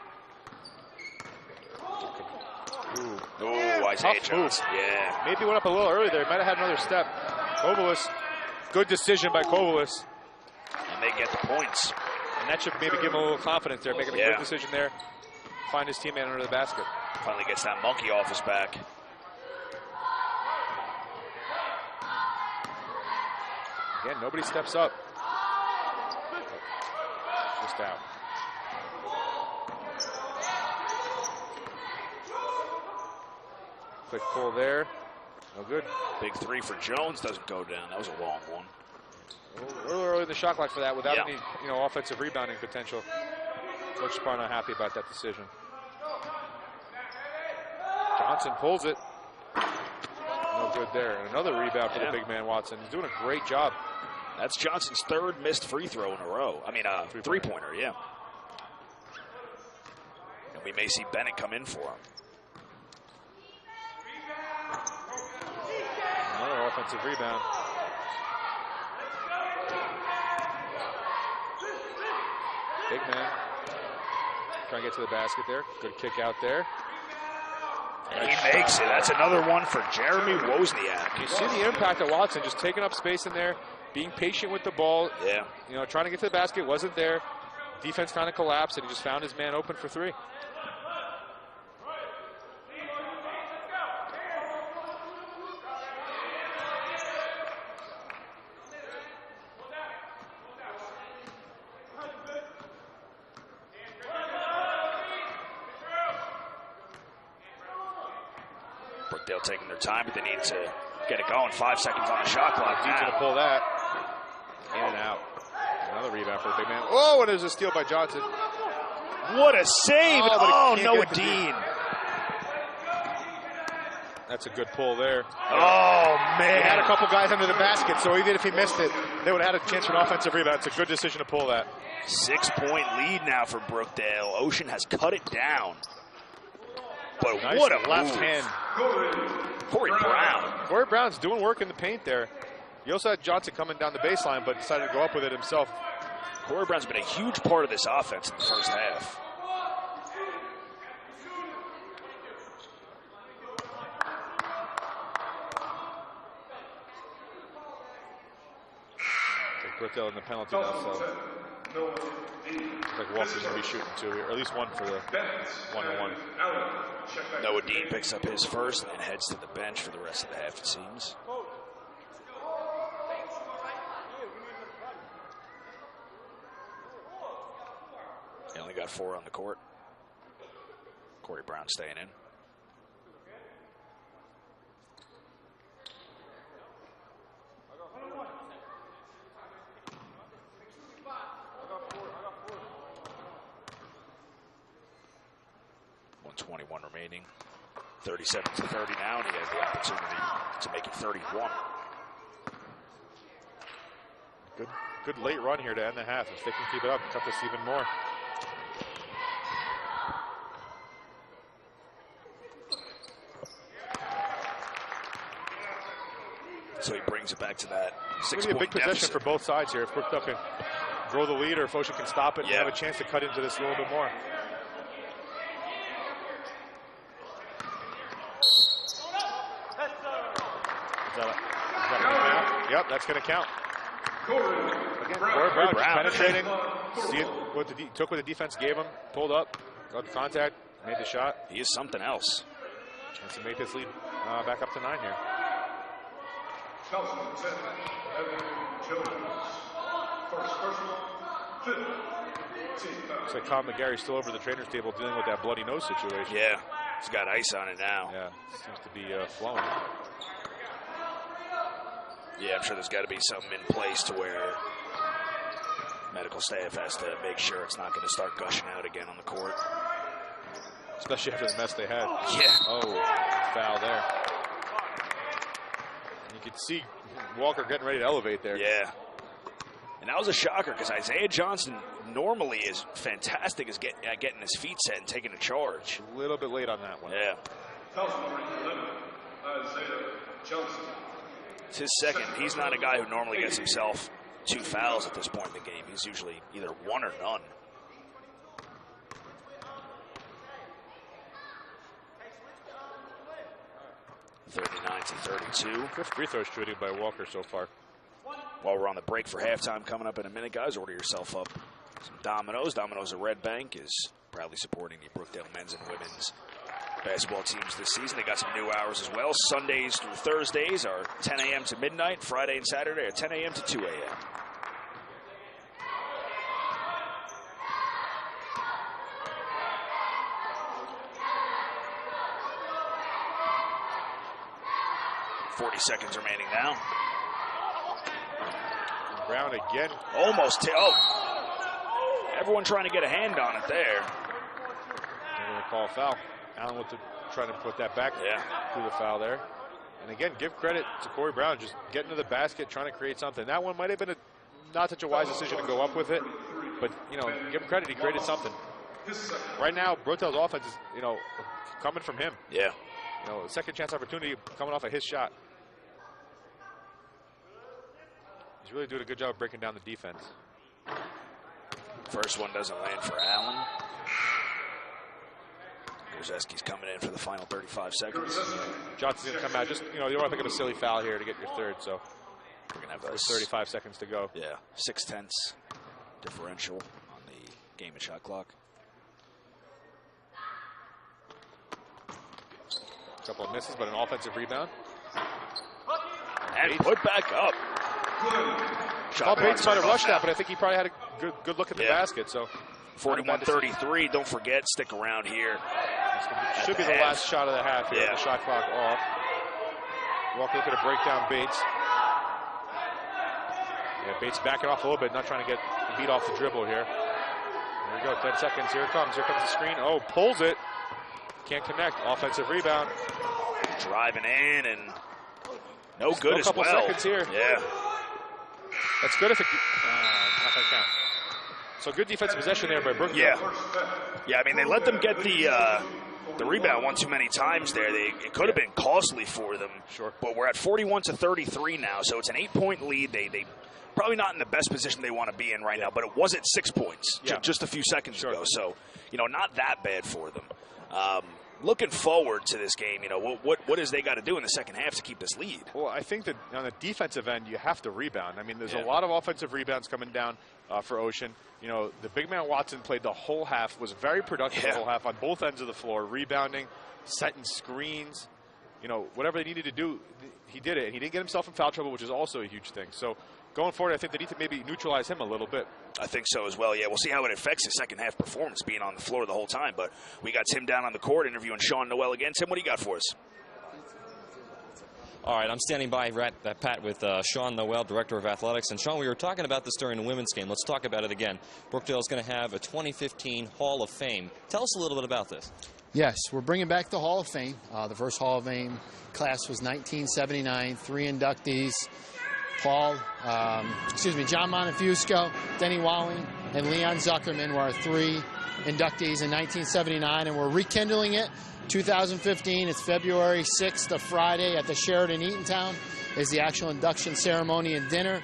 S1: Ooh, Isaiah Johnson. Yeah.
S2: Maybe went up a little early there. Might have had another step. Kovalis. Good decision by Kovalis.
S1: And they get the points.
S2: And that should maybe give him a little confidence there. Making a good decision there. Find his teammate under the basket.
S1: Finally gets that monkey off his back.
S2: Again, nobody steps up. Just out. Quick pull there. No good.
S1: Big three for Jones doesn't go down. That was a long one.
S2: A little early in the shot clock for that without any offensive rebounding potential. Coach Spar not happy about that decision. Johnson pulls it. No good there. And another rebound for the big man, Watson. He's doing a great job.
S1: That's Johnson's third missed free throw in a row. I mean, three-pointer, yeah. And we may see Bennett come in for him.
S2: Another offensive rebound. Big man. Trying to get to the basket there. Good kick out there.
S1: And he makes it. That's another one for Jeremy Wozniak.
S2: You see the impact of Watson just taking up space in there, being patient with the ball.
S1: Yeah.
S2: You know, trying to get to the basket, wasn't there. Defense kind of collapsed, and he just found his man open for three.
S1: Brookdale taking their time, but they need to get it going. 5 seconds on the shot clock.
S2: He's going to pull that. In and out. Another rebound for the big man. Oh, and there's a steal by Johnson.
S1: What a save. Oh, Noah Dean.
S2: That's a good pull there.
S1: Oh, man.
S2: He had a couple guys under the basket, so even if he missed it, they would have had a chance for an offensive rebound. It's a good decision to pull that.
S1: 6-point lead now for Brookdale. Ocean has cut it down. But
S2: nice
S1: what a
S2: left
S1: move.
S2: hand.
S1: Corey Brown.
S2: Corey Brown's doing work in the paint there. You also had Johnson coming down the baseline, but decided to go up with it himself.
S1: Corey Brown's been a huge part of this offense in the first half.
S2: Brookdale in the penalty now, so looks like Walker's going to be shooting two here, or at least one for the one-on-one.
S1: Noah Dean picks up his first and heads to the bench for the rest of the half, it seems. He only got 4 on the court. Corey Brown staying in. Remaining. 37-30 now, and he has the opportunity to make it 31.
S2: Good late run here to end the half. If they can keep it up, cut this even more.
S1: So he brings it back to that 6-point
S2: It's going to be a big possession for both sides here. If Brookdale can grow the lead, or if Ocean can stop it, and have a chance to cut into this a little bit more. Yep, that's going to count. Again, Corey Brown penetrating. See what took what the defense gave him, pulled up, got the contact, made the shot.
S1: He is something else.
S2: Chance to make this lead back up to 9 here. Looks like Tom McGarry's still over the trainer's table dealing with that bloody nose situation.
S1: Yeah, he's got ice on it now.
S2: Yeah, seems to be flowing.
S1: Yeah, I'm sure there's got to be something in place to where medical staff has to make sure it's not going to start gushing out again on the court.
S2: Especially after the mess they had.
S1: Yeah.
S2: Oh, foul there. You could see Walker getting ready to elevate there.
S1: Yeah. And that was a shocker because Isaiah Johnson normally is fantastic at getting his feet set and taking a charge.
S2: A little bit late on that one.
S1: Yeah.
S3: Isaiah Johnson.
S1: It's his second. He's not a guy who normally gets himself 2 fouls at this point in the game. He's usually either 1 or none. (39-32).
S2: 5th free throw shooting by Walker so far.
S1: While we're on the break for halftime coming up in a minute, guys, order yourself up some Domino's. Domino's at Red Bank is proudly supporting the Brookdale men's and women's basketball teams this season. They got some new hours as well. Sundays through Thursdays are 10 a.m. to midnight. Friday and Saturday are 10 a.m. to 2 a.m. 40 seconds remaining now.
S2: Brown again.
S1: Almost. Everyone trying to get a hand on it there.
S2: They're going to call a foul. Allen with trying to put that back through the foul there. And again, give credit to Corey Brown, just getting to the basket, trying to create something. That one might have been not such a wise decision to go up with it, but, you know, give him credit, he created something. Right now, Brookdale's offense is, you know, coming from him.
S1: Yeah.
S2: You know, second chance opportunity coming off of his shot. He's really doing a good job of breaking down the defense.
S1: First one doesn't land for Allen. Grzeski's coming in for the final 35 seconds.
S2: Johnson's going to come out. Just, you know, you don't want to pick up a silly foul here to get your third, so
S1: we're going to have
S2: 35 seconds to go.
S1: Yeah, 6/10 differential on the game and shot clock.
S2: A couple of misses, but an offensive rebound.
S1: And put back up.
S2: Thought Bates might have rushed that, but I think he probably had a good look at the basket. So
S1: 41-33. Don't forget, stick around here.
S2: Should be the last shot of the half here. The shot clock off. Walker looking to break down Bates. Yeah, Bates backing off a little bit, not trying to get beat off the dribble here. There we go, 10 seconds. Here it comes. Here comes the screen. Oh, pulls it. Can't connect. Offensive rebound.
S1: Driving in and no good as well.
S2: A couple seconds here.
S1: Yeah.
S2: That's good if it not gonna count. So good defensive possession there by Brookdale.
S1: Yeah, I mean, they let them get the rebound one too many times there. It could have been costly for them.
S2: Sure.
S1: But we're at 41-33 now, so it's an 8-point lead. They probably not in the best position they want to be in right now, but it was at 6 points just a few seconds ago. So, you know, not that bad for them. Looking forward to this game, you know, what is they got to do in the second half to keep this lead?
S2: Well, I think that on the defensive end, you have to rebound. I mean, there's a lot of offensive rebounds coming down for Ocean. You know, the big man Watson played the whole half, was very productive the whole half on both ends of the floor, rebounding, setting screens. You know, whatever they needed to do, he did it. And he didn't get himself in foul trouble, which is also a huge thing. So going forward, I think they need to maybe neutralize him a little bit.
S1: I think so as well, yeah. We'll see how it affects his second half performance being on the floor the whole time. But we got Tim down on the court interviewing Sean Noel again. Tim, what do you got for us?
S4: All right, I'm standing by, Pat, with Sean Noel, Director of Athletics. And, Sean, we were talking about this during the women's game. Let's talk about it again. Brookdale is going to have a 2015 Hall of Fame. Tell us a little bit about this.
S5: Yes, we're bringing back the Hall of Fame. The first Hall of Fame class was 1979, 3 inductees. John Montefusco, Denny Walling, and Leon Zuckerman were our 3 inductees in 1979, and we're rekindling it. 2015, it's February 6th, a Friday, at the Sheraton Eatontown is the actual induction ceremony and dinner.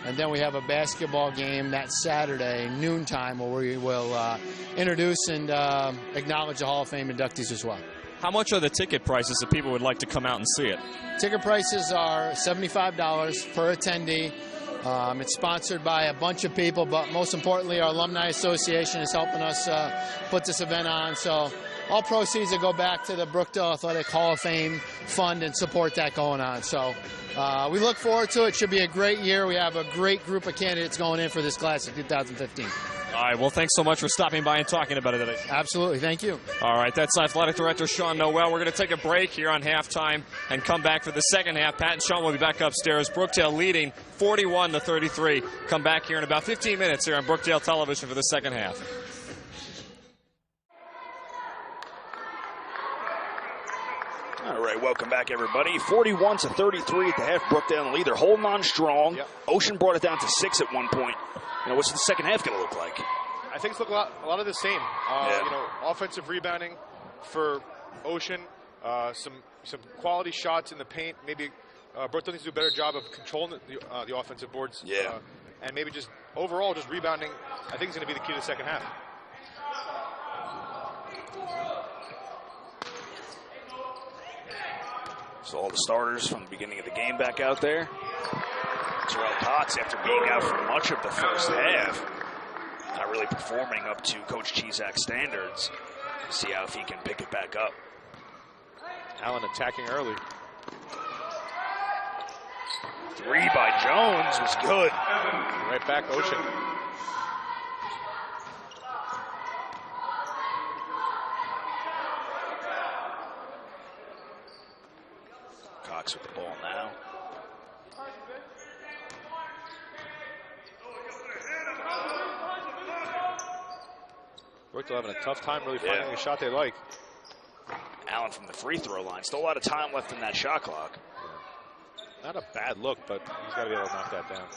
S5: And then we have a basketball game that Saturday, noontime, where we will introduce and acknowledge the Hall of Fame inductees as well.
S4: How much are the ticket prices if people would like to come out and see it?
S5: Ticket prices are $75 per attendee. It's sponsored by a bunch of people, but most importantly, our Alumni Association is helping us put this event on. So all proceeds will go back to the Brookdale Athletic Hall of Fame Fund and support that going on. So we look forward to it. It should be a great year. We have a great group of candidates going in for this class of 2015.
S4: All right, well, thanks so much for stopping by and talking about it today.
S5: Absolutely, thank you.
S4: All right, that's Athletic Director Sean Noel. We're going to take a break here on halftime and come back for the second half. Pat and Sean will be back upstairs. Brookdale leading 41-33. Come back here in about 15 minutes here on Brookdale Television for the second half.
S1: All right, welcome back, everybody. 41-33 at the half. Brookdale in the lead. They're holding on strong. Yep. Ocean brought it down to 6 at one point. You know, what's the second half going to look like?
S2: I think it's a lot of the same. You know, offensive rebounding for Ocean, some quality shots in the paint. Maybe Brookdale needs to do a better job of controlling the offensive boards.
S1: Yeah.
S2: And maybe just overall, just rebounding, I think is going to be the key to the second half.
S1: So all the starters from the beginning of the game back out there. Terrell Cox, after being out for much of the first half, not really performing up to Coach Chizak's standards. See how if he can pick it back up.
S2: Allen attacking early.
S1: 3 by Jones was good.
S2: Right back, Ocean.
S1: Cox with the ball now.
S2: Brookdale having a tough time really finding a shot they like.
S1: Allen from the free throw line. Still a lot of time left in that shot clock.
S2: Not a bad look, but he's got to be able to knock that down.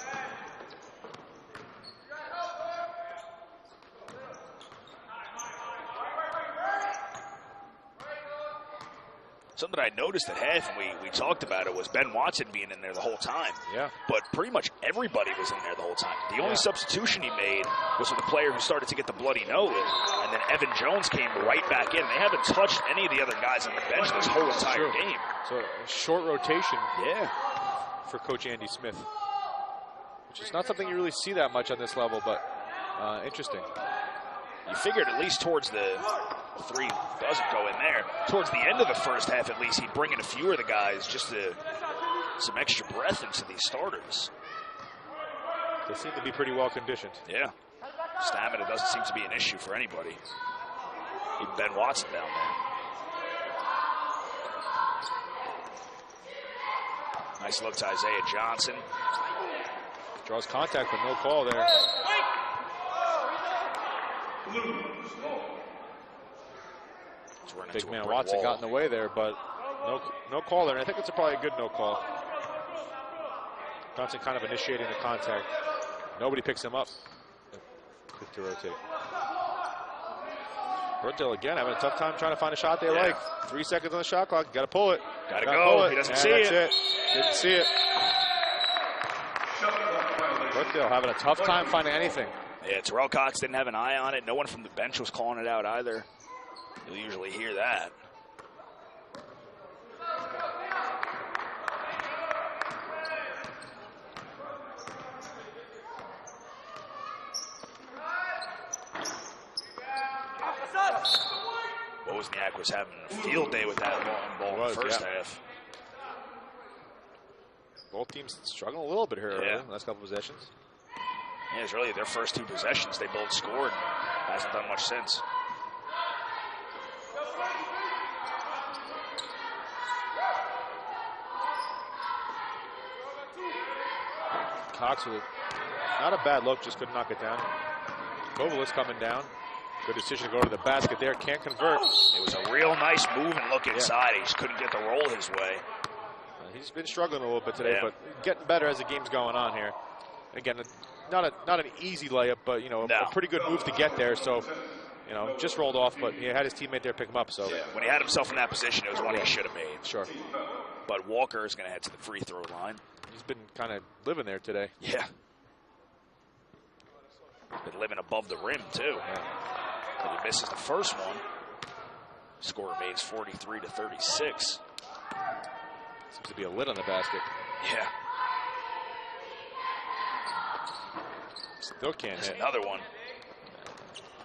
S1: Something I noticed at half, and we talked about it, was Ben Watson being in there the whole time.
S2: Yeah.
S1: But pretty much everybody was in there the whole time. The only substitution he made was for the player who started to get the bloody nose, and then Evan Jones came right back in. They haven't touched any of the other guys on the bench this whole entire game.
S2: So a short rotation for Coach Andy Smith, which is not something you really see that much on this level, but interesting.
S1: You figured at least towards the three doesn't go in there. Towards the end of the first half, at least, he'd bring in a few of the guys just to some extra breath into these starters.
S2: They seem to be pretty well conditioned.
S1: Yeah. Stamina doesn't seem to be an issue for anybody. Even Ben Watson down there. Nice look to Isaiah Johnson.
S2: Draws contact, but no call there. Big man Watson got in the way there, but no call there. And I think it's probably a good no call. Johnson kind of initiating the contact. Nobody picks him up. Quick to rotate. Brookdale again having a tough time trying to find a shot they like. 3 seconds on the shot clock. Got to pull it.
S1: Got to go. He doesn't see it.
S2: Didn't see it. Brookdale having a tough time finding anything.
S1: Yeah, Terrell Cox didn't have an eye on it. No one from the bench was calling it out either. You'll usually hear that. Wozniak was having a field day with that long ball in the first half.
S2: Both teams struggling a little bit here in the last couple of possessions.
S1: Yeah, it's really their first 2 possessions. They both scored. Hasn't done much since.
S2: Cox with not a bad look, just couldn't knock it down. Kovalis coming down. Good decision to go to the basket there. Can't convert.
S1: It was a real nice move and look inside. He just couldn't get the roll his way.
S2: He's been struggling a little bit today, but getting better as the game's going on here. Again, not an easy layup, but a pretty good move to get there. So, just rolled off, but he had his teammate there pick him up. So
S1: when he had himself in that position, it was one he should have made.
S2: Sure.
S1: But Walker is going to head to the free throw line.
S2: He's been kind of living there today.
S1: Yeah. Been living above the rim too. But he misses the first one. Score remains 43-36.
S2: Seems to be a lid on the basket.
S1: Yeah.
S2: Still can't hit.
S1: Another one.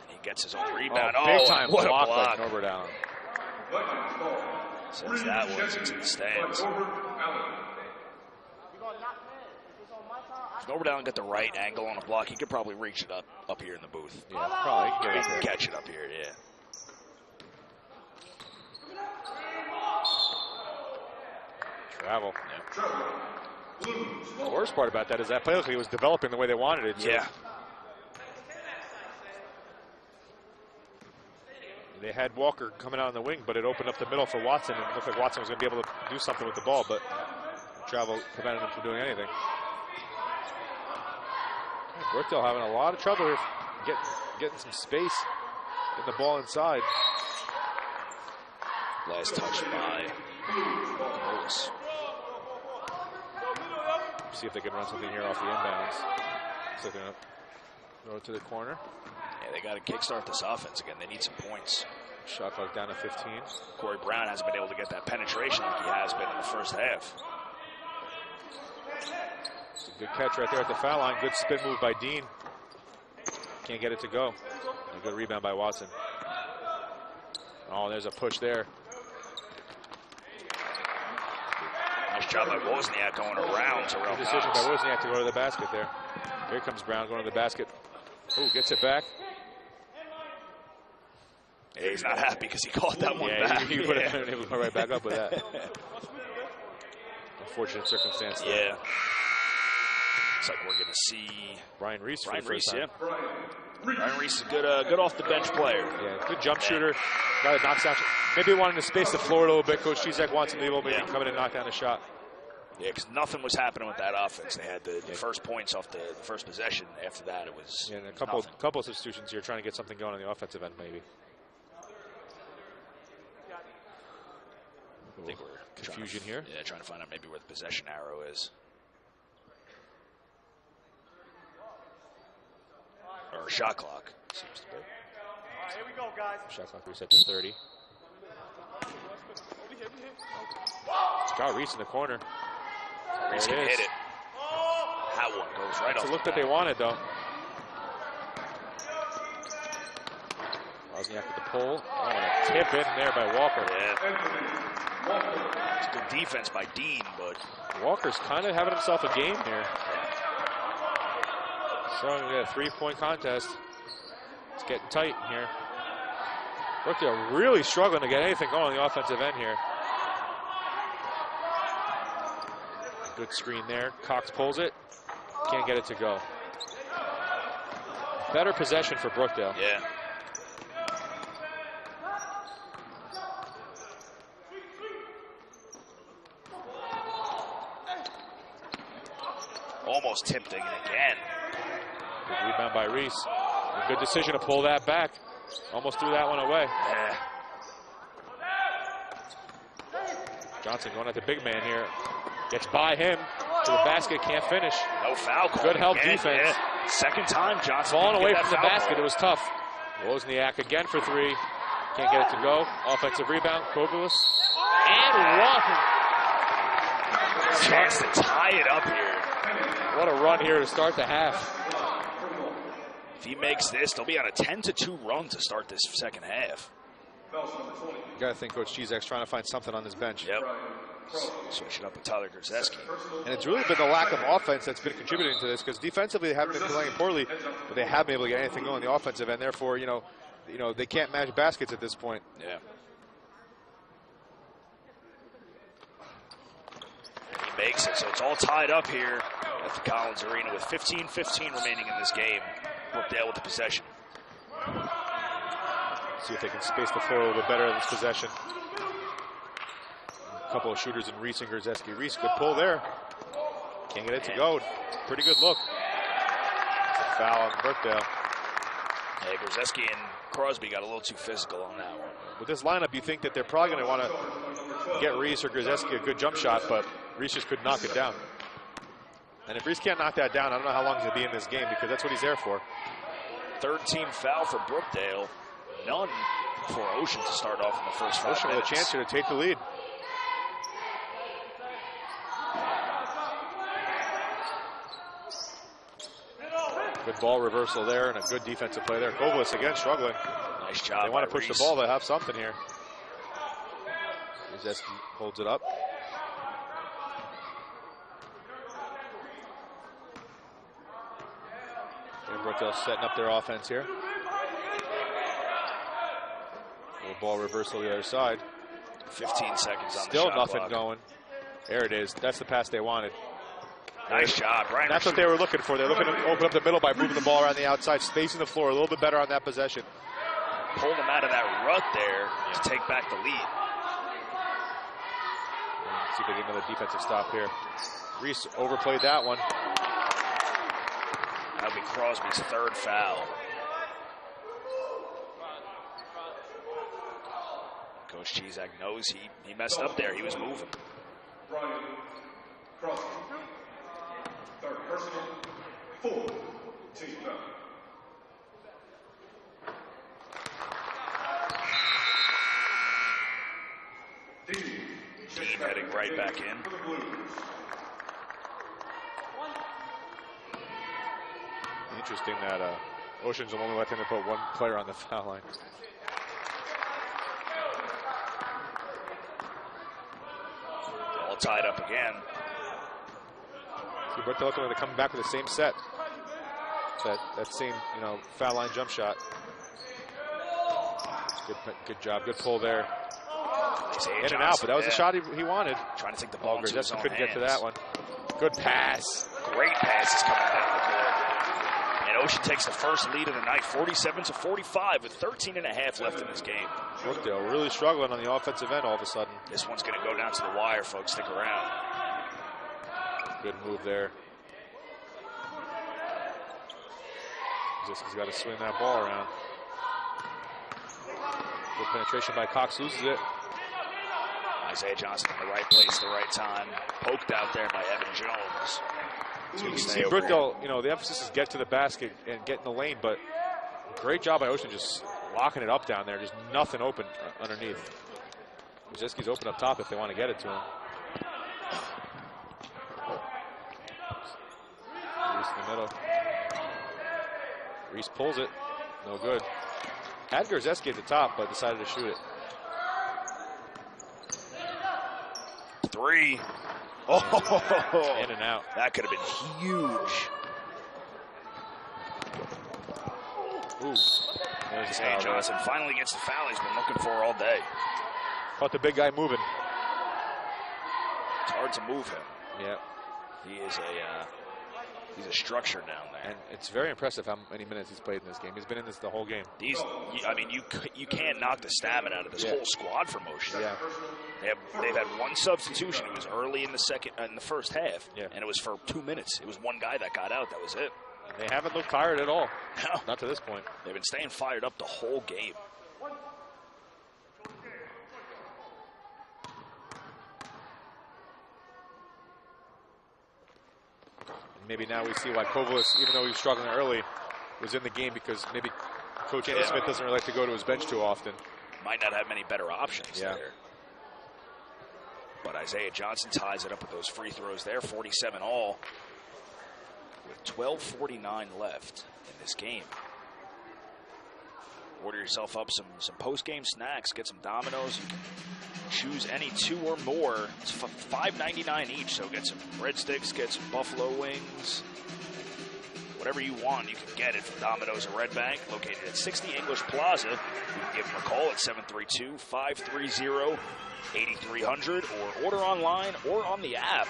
S1: He gets his own rebound.
S2: Big time
S1: what
S2: block
S1: a block.
S2: by Norbert Allen.
S1: Since that was into the stands. If Norbert Allen got the right angle on a block, he could probably reach it up here in the booth.
S2: Yeah, probably.
S1: He can catch it up here, yeah.
S2: Travel. The worst part about that is that play looked like it was developing the way they wanted it to.
S1: Yeah.
S2: They had Walker coming out on the wing, but it opened up the middle for Watson, and it looked like Watson was going to be able to do something with the ball, but travel prevented him from doing anything. Brookdale having a lot of trouble here, getting some space, getting the ball inside.
S1: Last touch by Lewis.
S2: See if they can run something here off the inbounds. So they're going to throw it to the corner.
S1: Yeah, they got to kickstart this offense again. They need some points.
S2: Shot clock down to 15.
S1: Corey Brown hasn't been able to get that penetration like he has been in the first half.
S2: It's a good catch right there at the foul line. Good spin move by Dean. Can't get it to go. A good rebound by Watson. Oh, there's a push there.
S1: Nice job by Wozniak going around to
S2: Good decision by Wozniak to go to the basket there. Here comes Brown going to the basket. Ooh, gets it back.
S1: Yeah, he's not happy because he caught that one back.
S2: He would have been able to go right back up with that. unfortunate circumstance.
S1: Yeah. Looks like we're going to see
S2: Brian Reese.
S1: Brian Reese,
S2: time.
S1: yeah. Brian Reese is a good off the bench player.
S2: Yeah, good jump shooter. Guy that knocks out. Maybe wanting to space the floor a little bit. Coach Chizek wants him to be able to maybe come in and knock down a shot.
S1: Yeah, because nothing was happening with that offense. They had the first points off the first possession. After that, it was
S2: and a couple of substitutions here trying to get something going on the offensive end, maybe.
S1: I think we're
S2: confusion here.
S1: Yeah, trying to find out maybe where the possession arrow is. Or shot clock, seems to be.
S6: All right, here we go, guys.
S2: Shot clock reset to 30. Scott Reese in the corner.
S1: Reese can hit it. That one goes right off.
S2: It's a look that they wanted, though. Wozniak with the pull. Oh, and a tip in there by Walker.
S1: Yeah. It's good defense by Dean, but
S2: Walker's kind of having himself a game here. So, yeah, 3-point contest. It's getting tight here. Brookdale really struggling to get anything going on the offensive end here. Good screen there. Cox pulls it. Can't get it to go. Better possession for Brookdale.
S1: yeah. Almost tipped it again.
S2: Good rebound by Reese. A good decision to pull that back. Almost threw that one away.
S1: Yeah.
S2: Johnson going at the big man here. Gets by him to the basket, can't finish.
S1: No foul call.
S2: Good help
S1: again.
S2: defense.
S1: Yeah. Second time Johnson
S2: Falling away
S1: get
S2: from the
S1: that foul
S2: basket,
S1: call.
S2: it was tough. Wozniak again for 3. Can't get it to go. Offensive rebound, Kogulis. And Walker.
S1: Chance to tie it up here.
S2: What a run here to start the half.
S1: If he makes this, they'll be on a 10-2 run to start this second half.
S2: You got to think Coach Chizek's trying to find something on this bench.
S1: Yep. Switch it up with Tyler Grzeski.
S2: And it's really been the lack of offense that's been contributing to this, because defensively they haven't been playing poorly, but they haven't been able to get anything going on the offensive end. Therefore, you know, they can't match baskets at this point.
S1: Yeah. And he makes it, so it's all tied up here at the Collins Arena with 15-15 remaining in this game. Brookdale with the possession.
S2: See if they can space the floor a little bit better in this possession. A couple of shooters in Reese and Grzeski. Reese, good pull there. Can't get it to go. Pretty good look. It's a foul on Brookdale.
S1: Yeah, Grzeski and Crosby got a little too physical on that one.
S2: With this lineup, you think that they're probably going to want to get Reese or Grzeski a good jump shot, but Reese just couldn't knock it down. And if Reese can't knock that down, I don't know how long he'll be in this game, because that's what he's there for.
S1: Third team foul for Brookdale. None for Ocean to start off in the first 5
S2: Ocean
S1: minutes.
S2: with a chance here to take the lead. Good ball reversal there and a good defensive play there. Kovalis again struggling.
S1: Nice job.
S2: They want to
S1: by
S2: push
S1: Reese.
S2: the ball. They have something here. Grzeski holds it up. And Brookdale setting up their offense here. Little ball reversal the other side.
S1: 15 seconds on
S2: Still
S1: the shot
S2: nothing
S1: clock.
S2: going. There it is. That's the pass they wanted.
S1: Nice job. Brian
S2: That's what they were looking for. They're looking to open up the middle by moving the ball around the outside, spacing the floor a little bit better on that possession.
S1: pulled them out of that rut there to take back the lead.
S2: Let's see if they get another defensive stop here. Reese overplayed that one.
S1: That'll be Crosby's third foul. Coach Chizek knows he messed up there. He was moving.
S3: Brian Crosby. Third personal. 4 team foul.
S1: Dean heading right back in.
S2: Interesting that Oceans will only let them put one player on the foul line.
S1: All tied up again.
S2: See, Brookdale looking like they're coming back with the same set. That same, foul line jump shot. Good job, good pull there. In and out, but that was the shot he wanted.
S1: Trying to take the ball into his own
S2: couldn't
S1: hands.
S2: get to that one. Good pass.
S1: Great passes coming down the court. And Ocean takes the first lead of the night, 47-45, with 13 and a half left in this game.
S2: Brookdale really struggling on the offensive end all of a sudden.
S1: This one's going to go down to the wire, folks. Stick around.
S2: Good move there. He's got to swing that ball around. Good penetration by Cox, loses it.
S1: Isaiah Johnson in the right place, the right time. Poked out there by Evan Jones.
S2: So you can see Brookdale, you know, the emphasis is get to the basket and get in the lane, but great job by Ocean just locking it up down there. Just nothing open underneath. Brzezinski's open up top if they want to get it to him. Reese in the middle. Reese pulls it. No good. Had Brzezinski at the top, but decided to shoot it.
S1: Three. Oh,
S2: in and out.
S1: That could have been huge.
S2: Ooh.
S1: Isaiah Johnson finally gets the foul he's been looking for all day.
S2: Caught the big guy moving.
S1: It's hard to move him.
S2: Yeah.
S1: He is he's a structure down there.
S2: And it's very impressive how many minutes he's played in this game. He's been in this the whole game.
S1: I mean, you can't knock the stamina out of this whole squad for Motion.
S2: Yeah.
S1: They've had one substitution. It was early in the first half, and it was for 2 minutes. It was one guy that got out. That was it.
S2: They haven't looked tired at all.
S1: No.
S2: Not to this point.
S1: They've been staying fired up the whole game.
S2: Maybe now we see why Kovalis, even though he was struggling early, was in the game because maybe Coach Andy Smith doesn't really like to go to his bench too often.
S1: Might not have many better options there. But Isaiah Johnson ties it up with those free throws there, 47 all, with 12:49 left in this game. Order yourself up some post-game snacks, get some Domino's. You can choose any two or more. It's $5.99 each, so get some breadsticks, get some buffalo wings. Whatever you want, you can get it from Domino's in Red Bank, located at 60 English Plaza. You can give them a call at 732-530-8300 or order online or on the app.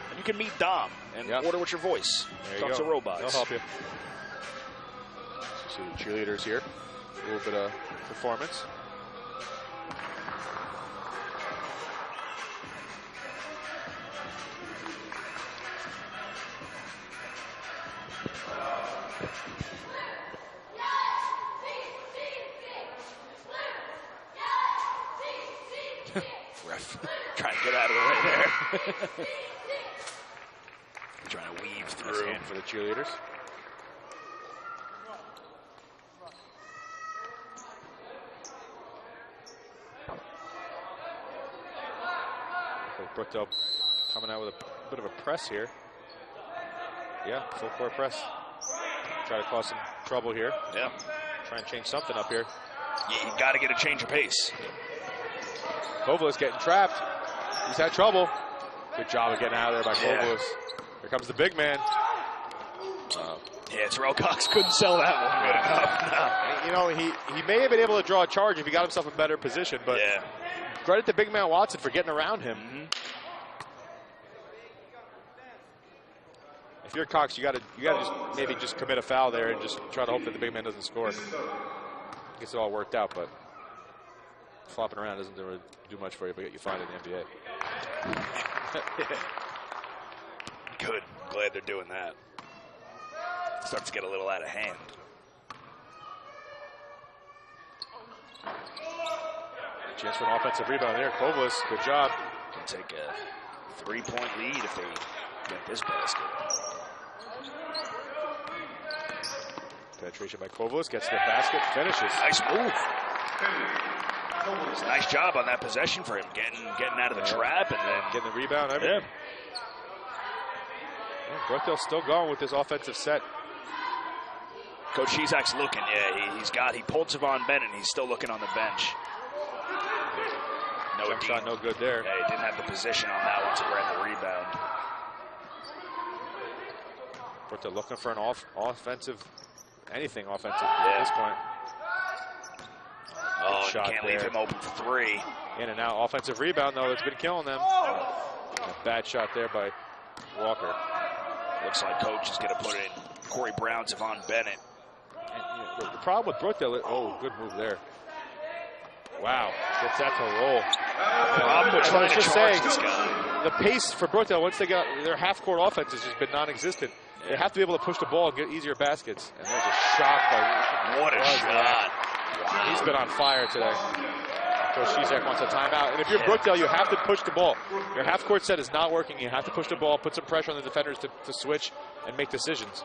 S1: And you can meet Dom and order with your voice. Talk to robots.
S2: They'll help you. See the cheerleaders here. A little bit of performance.
S1: Ref trying to get out of the way there. Trying to weave through.
S2: Hand for the cheerleaders. Brookdale coming out with a bit of a press here. Yeah, full court press. Try to cause some trouble here.
S1: Yeah.
S2: Try and change something up here.
S1: You got to get a change of pace.
S2: Kovalis getting trapped. He's had trouble. Good job of getting out of there by Kovalis. Here comes the big man.
S1: Yeah, Terrell Cox couldn't sell that one good enough.
S2: You know, he may have been able to draw a charge if he got himself in better position, but credit to big man Watson for getting around him. If you're Cox, you gotta just commit a foul there and just try to hope that the big man doesn't score. Gets it all worked out, but flopping around doesn't really do much for you, but you find it in the NBA.
S1: Good. Glad they're doing that. Starts to get a little out of hand.
S2: Chance for an offensive rebound there. Kovalis, good job.
S1: Can take a 3-point lead if they get this basket.
S2: Penetration by Kovalis, gets to the basket, finishes.
S1: Nice move. It's a nice job on that possession for him, getting out of the trap and then
S2: getting the rebound. Everything. Brookdale still going with this offensive set.
S1: Coach Shizak's looking. Yeah, he pulled Savon Bennett. He's still looking on the bench. No,
S2: jump shot, no good there.
S1: Yeah, he didn't have the position on that one to grab the rebound.
S2: Brookdale looking for an offensive, anything offensive at this point.
S1: Oh,
S2: shot
S1: you can't
S2: there.
S1: leave him open for three.
S2: In and out. Offensive rebound, though, that's been killing them. A bad shot there by Walker.
S1: Looks like coach is going to put in Corey Brown, Devon Bennett.
S2: And, the problem with Brookdale, oh, good move there. Wow, gets that to roll.
S1: Problem with trying to charge this guy.
S2: The pace for Brookdale, once they got their half-court offense has just been non-existent. They have to be able to push the ball and get easier baskets. And there's a shot by...
S1: What a shot.
S2: Wow. He's been on fire today. Coach Shizak wants a timeout. And if you're Brookdale, you have to push the ball. Your half-court set is not working. You have to push the ball, put some pressure on the defenders to switch and make decisions.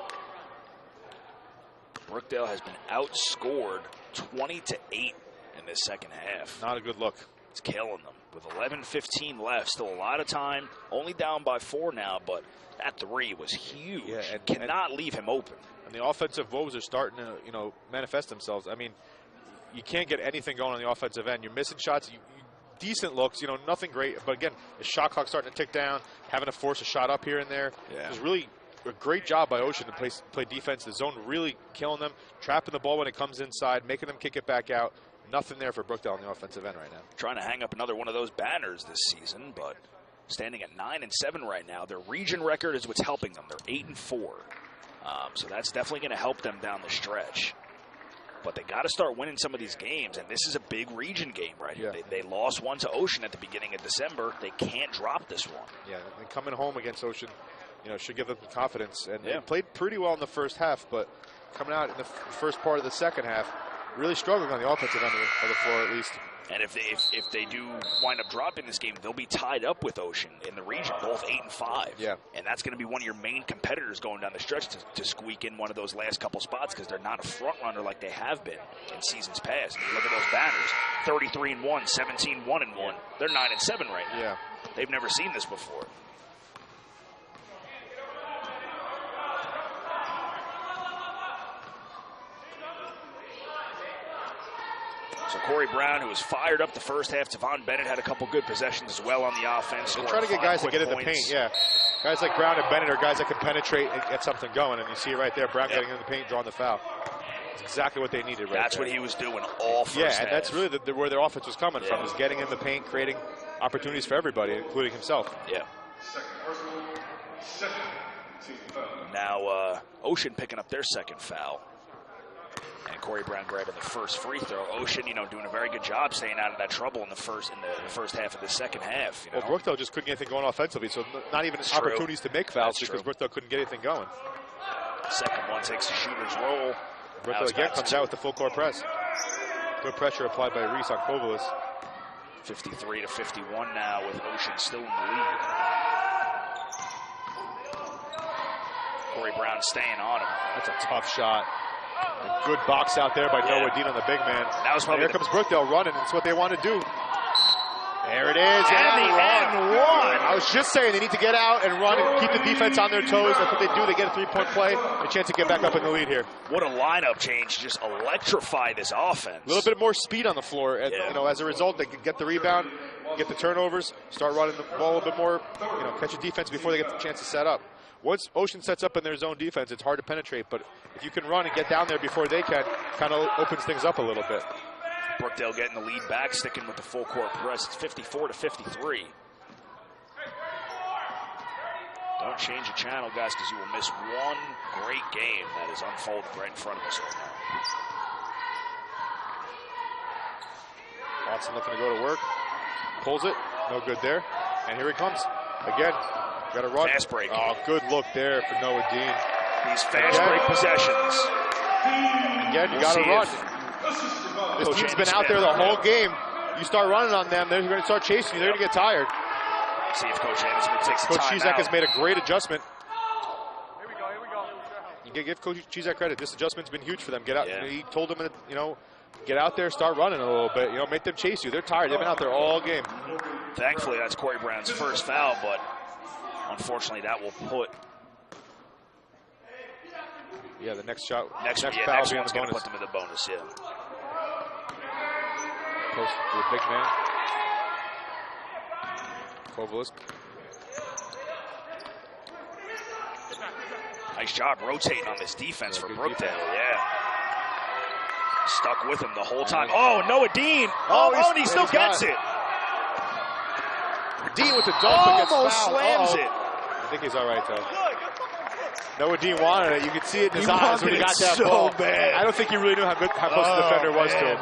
S1: Brookdale has been outscored 20-8 in this second half.
S2: Not a good look.
S1: It's killing them. With 11:15 left, still a lot of time. Only down by 4 now, but that three was huge.
S2: Yeah, and
S1: cannot leave him open.
S2: And the offensive woes are starting to, manifest themselves. I mean, you can't get anything going on the offensive end. You're missing shots. Decent looks, nothing great. But again, the shot clock starting to tick down, having to force a shot up here and there.
S1: Yeah.
S2: It was really a great job by Ocean to play defense. The zone really killing them, trapping the ball when it comes inside, making them kick it back out. Nothing there for Brookdale on the offensive end right now.
S1: Trying to hang up another one of those banners this season, but standing at 9-7 right now. Their region record is what's helping them. They're 8-4. So that's definitely going to help them down the stretch. But they got to start winning some of these games, and this is a big region game right here. They lost one to Ocean at the beginning of December. They can't drop this one.
S2: Yeah, and coming home against Ocean, should give them confidence. And they played pretty well in the first half, but coming out in the first part of the second half, really struggling on the offensive end of the floor at least.
S1: And if they do wind up dropping this game, they'll be tied up with Ocean in the region, both 8-5.
S2: Yeah.
S1: And that's going to be one of your main competitors going down the stretch to squeak in one of those last couple spots because they're not a front runner like they have been in seasons past. And you look at those banners, 33-1, 17-1-1. They're 9-7 right now.
S2: Yeah.
S1: They've never seen this before. So Corey Brown, who was fired up the first half. Devon Bennett had a couple good possessions as well on the offense.
S2: They're trying to get guys to get in the paint, yeah. Guys like Brown and Bennett are guys that can penetrate and get something going. And you see it right there, Brown getting in the paint, drawing the foul. That's exactly what they needed right
S1: That's
S2: there.
S1: what he was doing all first half.
S2: And that's really where their offense was coming from, is getting in the paint, creating opportunities for everybody, including himself.
S1: Yeah. Now Ocean picking up their second foul. And Corey Brown grabbing the first free throw. Ocean, doing a very good job staying out of that trouble in the first half of the second half.
S2: Well, Brookdale just couldn't get anything going offensively, so not even opportunities to make fouls because Brookdale couldn't get anything going.
S1: Second one takes the shooter's roll.
S2: Brookdale again comes out with the full court press. Good pressure applied by Reese on Kovalis.
S1: 53-51 now with Ocean still in the lead. Corey Brown staying on him.
S2: That's a tough shot. A good box out there by Noah Dean on the big man.
S1: That was probably
S2: here comes Brookdale running. It's what they want to do. There it is.
S1: And one.
S2: I was just saying they need to get out and run and keep the defense on their toes. That's what they do. They get a three-point play, a chance to get back up in the lead here.
S1: What a lineup change. Just electrify this offense.
S2: A little bit more speed on the floor. And, as a result, they can get the rebound, get the turnovers, start running the ball a little bit more, catch a defense before they get the chance to set up. Once Ocean sets up in their zone defense, it's hard to penetrate, but if you can run and get down there before they can, kind of opens things up a little bit.
S1: Brookdale getting the lead back, sticking with the full court press. It's 54-53. Don't change the channel, guys, because you will miss one great game that is unfolding right in front of us right now.
S2: Watson looking to go to work. Pulls it. No good there. And here he comes. Again. Got to run.
S1: Fast break.
S2: Oh, good look there for Noah Dean.
S1: These fast break possessions.
S2: Again, you got to run. This team's been out there the whole game. You start running on them, they're going to start chasing you. They're going to get tired.
S1: See if Coach Anderson takes the
S2: Coach
S1: time
S2: Shizak
S1: out.
S2: has made a great adjustment.
S6: Here we go.
S2: You can give Coach Shizak credit. This adjustment's been huge for them. Get out.
S1: Yeah.
S2: He told them, get out there, start running a little bit. Make them chase you. They're tired. They've been out there all game.
S1: Thankfully, that's Corey Brown's first foul, but unfortunately, that will put.
S2: Yeah, the next shot.
S1: Next
S2: foul
S1: one's
S2: being the
S1: going to
S2: bonus.
S1: put them in the bonus, yeah.
S2: Post to the big man. Kovalis.
S1: Nice job rotating on this defense for Brookdale,
S2: defense.
S1: yeah. Stuck with him the whole time. Oh, Noah Dean. Oh, and he still gets it.
S2: Dean with the dunk, but gets
S1: Almost
S2: fouled.
S1: slams it.
S2: I think he's all right, though. Noah Dean wanted it. You could see it in his eyes when he got that
S1: so
S2: ball.
S1: bad.
S2: I don't think he really knew how close the defender was to him.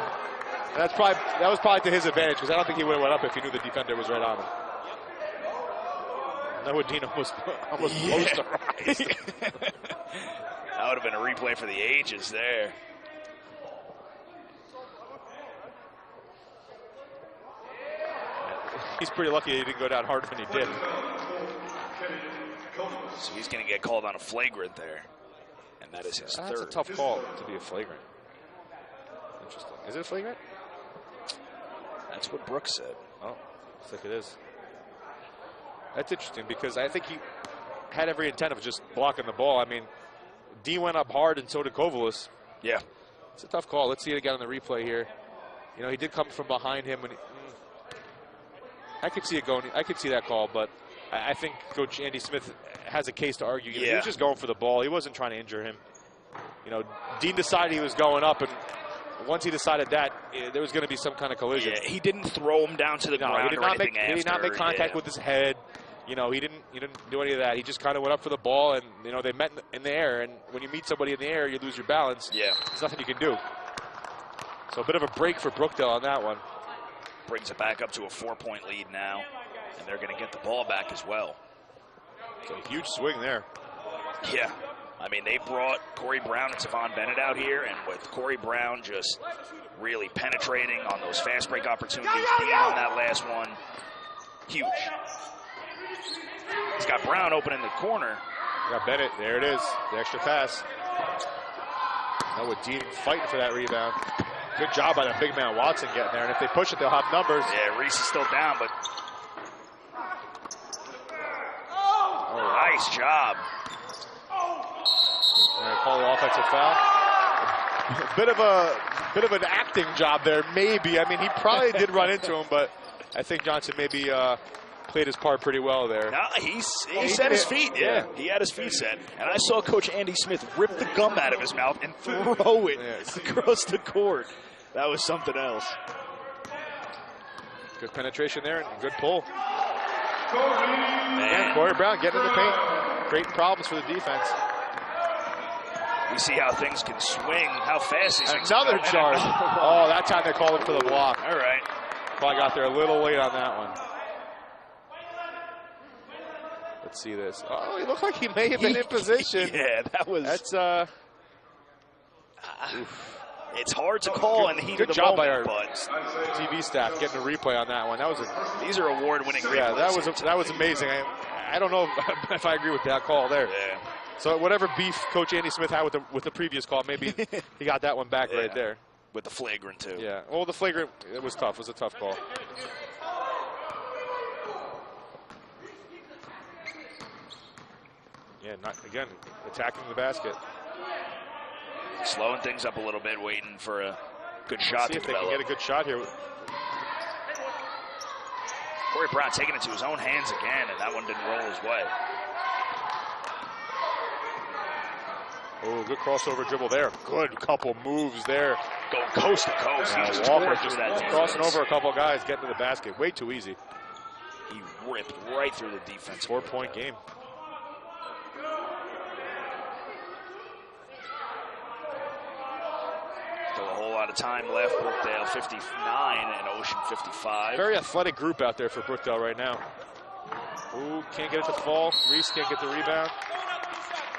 S2: And that was probably to his advantage, because I don't think he would have went up if he knew the defender was right on him. Noah Dean almost posterized.
S1: That would have been a replay for the ages there.
S2: He's pretty lucky he didn't go down harder than he did.
S1: So he's going to get called on a flagrant there. And that is his third.
S2: That's a tough call to be a flagrant. Interesting. Is it a flagrant?
S1: That's what Brooks said.
S2: Oh, looks like it is. That's interesting because I think he had every intent of just blocking the ball. I mean, D went up hard and so did Kovalis.
S1: Yeah.
S2: It's a tough call. Let's see it again on the replay here. You know, he did come from behind him. And I could see it going. I could see that call, but I think Coach Andy Smith has a case to argue. He was just going for the ball. He wasn't trying to injure him. You know, Dean decided he was going up, and once he decided that, there was going to be some kind of collision.
S1: Yeah, he didn't throw him down to the ground
S2: he did not make,
S1: after.
S2: He did not make contact with his head. You know, he didn't do any of that. He just kind of went up for the ball, and, you know, they met in the air. And when you meet somebody in the air, you lose your balance.
S1: Yeah.
S2: There's nothing you can do. So a bit of a break for Brookdale on that one.
S1: Brings it back up to a 4-point lead now, and they're going to get the ball back as well.
S2: It's a huge swing there.
S1: Yeah. I mean, they brought Corey Brown and Savon Bennett out here, and with Corey Brown just really penetrating on those fast break opportunities, being on that last one, huge. He's got Brown open in the corner.
S2: Got Bennett. There it is. The extra pass. Noah Dean fighting for that rebound. Good job by that big man Watson getting there. And if they push it, they'll have numbers.
S1: Yeah, Reese is still down, but nice job.
S2: Call the offensive foul. bit of an acting job there, maybe. I mean, he probably did run into him, but I think Johnson maybe played his part pretty well there.
S1: No, he set his feet. Yeah, he had his feet set. And I saw Coach Andy Smith rip the gum out of his mouth and throw it across the court. That was something else.
S2: Good penetration there and good pull.
S1: Man.
S2: Again, Corey Brown getting in the paint. Great problems for the defense.
S1: We see how things can swing, how fast these things
S2: Another
S1: go.
S2: charge. Oh, that time they called him for the block.
S1: All right.
S2: Probably got there a little late on that one. Let's see this. Oh, he looked like he may have been in position.
S1: Yeah, that was.
S2: That's
S1: it's hard to call in the heat of the
S2: job
S1: moment,
S2: by our
S1: but
S2: TV staff getting a replay on that one. That was
S1: these are award-winning replays.
S2: Yeah, that was amazing. I don't know if I agree with that call there.
S1: Yeah.
S2: So whatever beef Coach Andy Smith had with the previous call, maybe he got that one back right there.
S1: With the flagrant too.
S2: Yeah. Well, the flagrant, it was tough. It was a tough call. Yeah, again, attacking the basket.
S1: Slowing things up a little bit, waiting for a good shot
S2: See
S1: to
S2: if they
S1: develop.
S2: can get a good shot here.
S1: Corey Brown taking it to his own hands again, and that one didn't roll his way.
S2: Oh, good crossover dribble there. Good couple moves there.
S1: Going coast to coast.
S2: Yeah,
S1: He just
S2: Walker
S1: tore
S2: just
S1: through that
S2: crossing
S1: defense.
S2: over a couple guys, getting to the basket. Way too easy.
S1: He ripped right through the defense.
S2: 4-point game.
S1: Still a whole lot of time left. Brookdale 59 and Ocean 55.
S2: Very athletic group out there for Brookdale right now. Ooh, can't get it to fall. Reese can't get the rebound.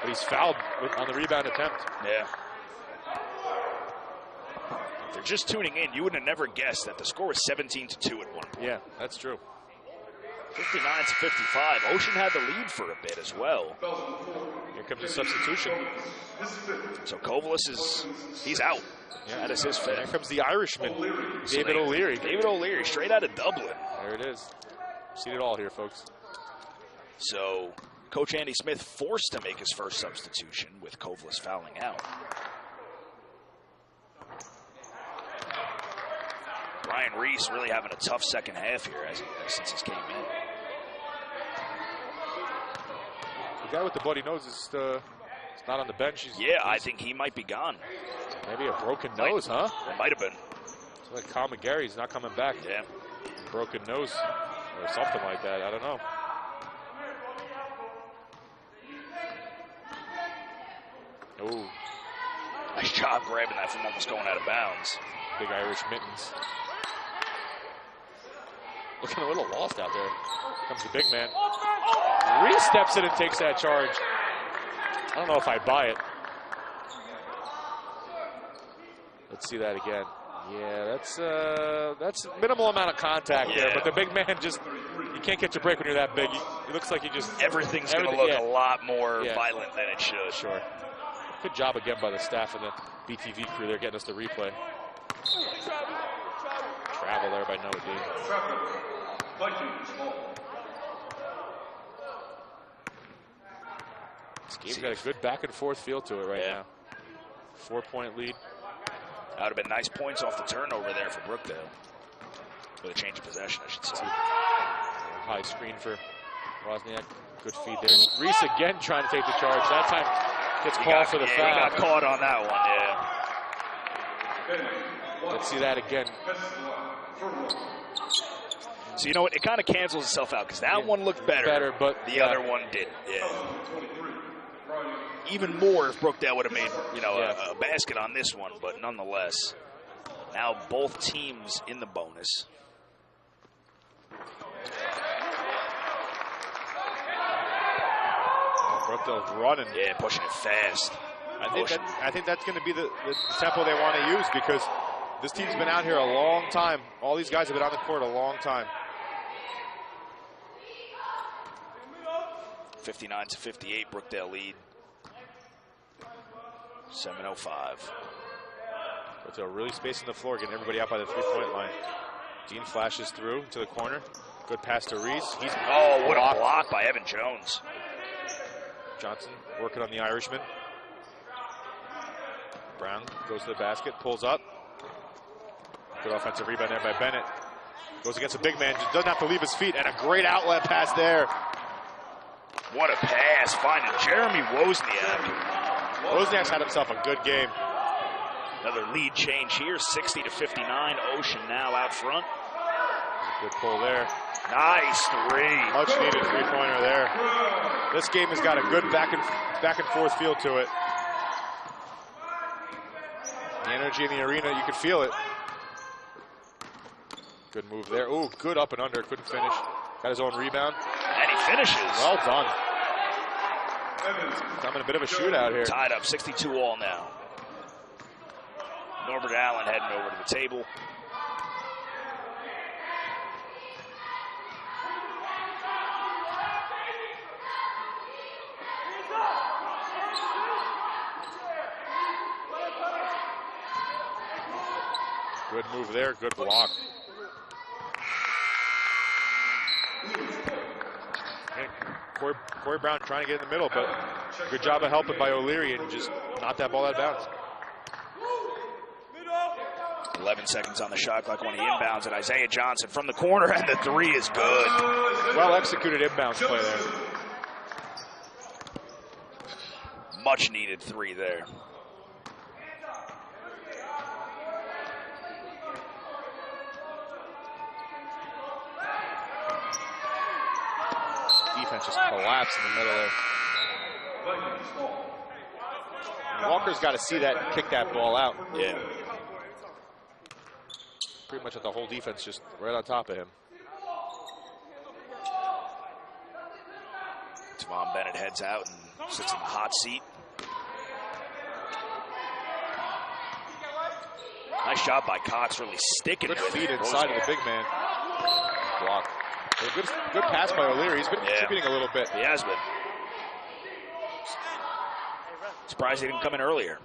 S2: But he's fouled on the rebound attempt.
S1: Yeah. If you're just tuning in, you would have never guessed that the score was 17-2 at one point.
S2: Yeah, that's true.
S1: 59-55. Ocean had the lead for a bit as well.
S2: Here comes the substitution.
S1: So Kovalis he's out.
S2: Yeah.
S1: That is his
S2: Here
S1: fifth.
S2: comes the Irishman, David O'Leary.
S1: David O'Leary, straight out of Dublin.
S2: There it is. Seen it all here, folks.
S1: So Coach Andy Smith forced to make his first substitution with Kovalis fouling out. Brian Reese really having a tough second half here since he came in.
S2: The guy with the bloody nose is not on the bench.
S1: I think he might be gone.
S2: Maybe a broken nose, huh?
S1: It might have been.
S2: It's like Kyle McGarry's not coming back.
S1: Yeah.
S2: Broken nose or something like that. I don't know. Oh.
S1: Nice job grabbing that from almost going out of bounds.
S2: Big Irish mittens. Looking a little lost out there. Here comes the big man. Reese steps in and takes that charge. I don't know if I'd buy it. Let's see that again. Yeah, that's minimal amount of contact there, but the big man just, you can't catch a break when you're that big. It looks like you just...
S1: Everything's going to look a lot more violent than it should.
S2: Sure. Good job again by the staff and the BTV crew there getting us the replay. Travel there by Noah Dean. This game's got a good back and forth feel to it right now. 4-point lead.
S1: That would have been nice points off the turnover there for Brookdale. With a change of possession, I should say.
S2: High screen for Wozniak. Good feed there. Reese again trying to take the charge. That time gets called for the foul.
S1: He got caught on that one,
S2: Let's see that again.
S1: So you know what? It kind of cancels itself out because that one looked better,
S2: but
S1: the other one didn't. Even more if Brookdale would have made, a basket on this one, but nonetheless, now both teams in the bonus.
S2: Brookdale's running.
S1: Yeah, pushing it fast.
S2: I think that's going to be the tempo they want to use because this team's been out here a long time. All these guys have been on the court a long time.
S1: 59-58, Brookdale lead. 7:05.
S2: Brookdale really spacing the floor, getting everybody out by the three-point line. Dean flashes through to the corner. Good pass to Reese. He's
S1: what a block by Evan Jones.
S2: Johnson working on the Irishman. Brown goes to the basket, pulls up. Good offensive rebound there by Bennett. Goes against a big man, just doesn't have to leave his feet, and a great outlet pass there.
S1: What a pass, finding Jeremy Wozniak.
S2: Wozniak's had himself a good game.
S1: Another lead change here, 60-59. Ocean now out front.
S2: Good pull there.
S1: Nice three.
S2: Much needed three-pointer there. This game has got a good back and forth feel to it. The energy in the arena, you can feel it. Good move there. Oh, good up and under. Couldn't finish. Got his own rebound.
S1: And he finishes.
S2: Well done. Becoming a bit of a shootout here.
S1: Tied up, 62 all now. Norbert Allen heading over to the table.
S2: Good move there, good block. Corey Brown trying to get in the middle, but good job of helping by O'Leary and just knocked that ball out of bounds.
S1: 11 seconds on the shot clock when he inbounds it. Isaiah Johnson from the corner, and the three is good.
S2: Well executed inbounds play there.
S1: Much needed three there.
S2: Defense just collapsed in the middle there. Walker's got to see that and kick that ball out.
S1: Yeah.
S2: Pretty much with the whole defense just right on top of him.
S1: Tavon Bennett heads out and sits in the hot seat. Nice job by Cox, really sticking
S2: good
S1: with
S2: feed
S1: it.
S2: inside of the big man. Block. Good pass by O'Leary. He's been contributing a little bit.
S1: He has been. Surprised he didn't come in earlier.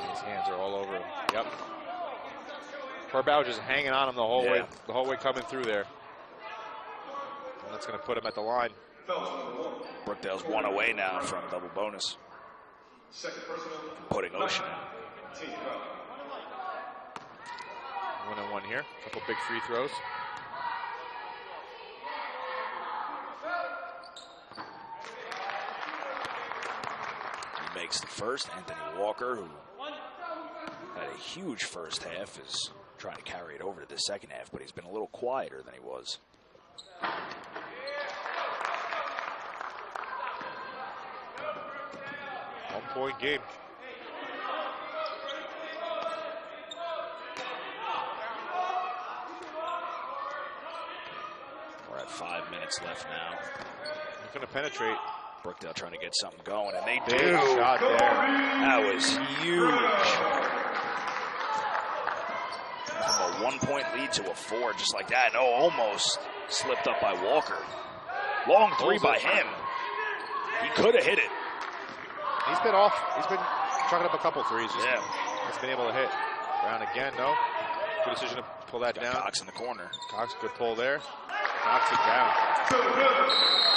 S2: His hands are all over him. Yep. Corbell just hanging on him the whole way coming through there. And that's going to put him at the line.
S1: Brookdale's one away now from double bonus. Putting Ocean in.
S2: 1-on-1 here. Couple big free throws.
S1: He makes the first. Anthony Walker, who had a huge first half, is trying to carry it over to the second half, but he's been a little quieter than he was.
S2: One-point game.
S1: We're at 5 minutes left now.
S2: He's going to penetrate.
S1: Brookdale trying to get something going, and they
S2: Big
S1: do.
S2: shot there.
S1: That was huge. From a 1-point lead to a 4, just like that. No, almost slipped up by Walker. Long three by him. He could have hit it.
S2: He's been off. He's been chucking up a couple threes.
S1: Yeah.
S2: He's been able to hit. Brown again, no. Good decision to pull that down.
S1: Cox in the corner.
S2: Cox, good pull there. Knocks it down.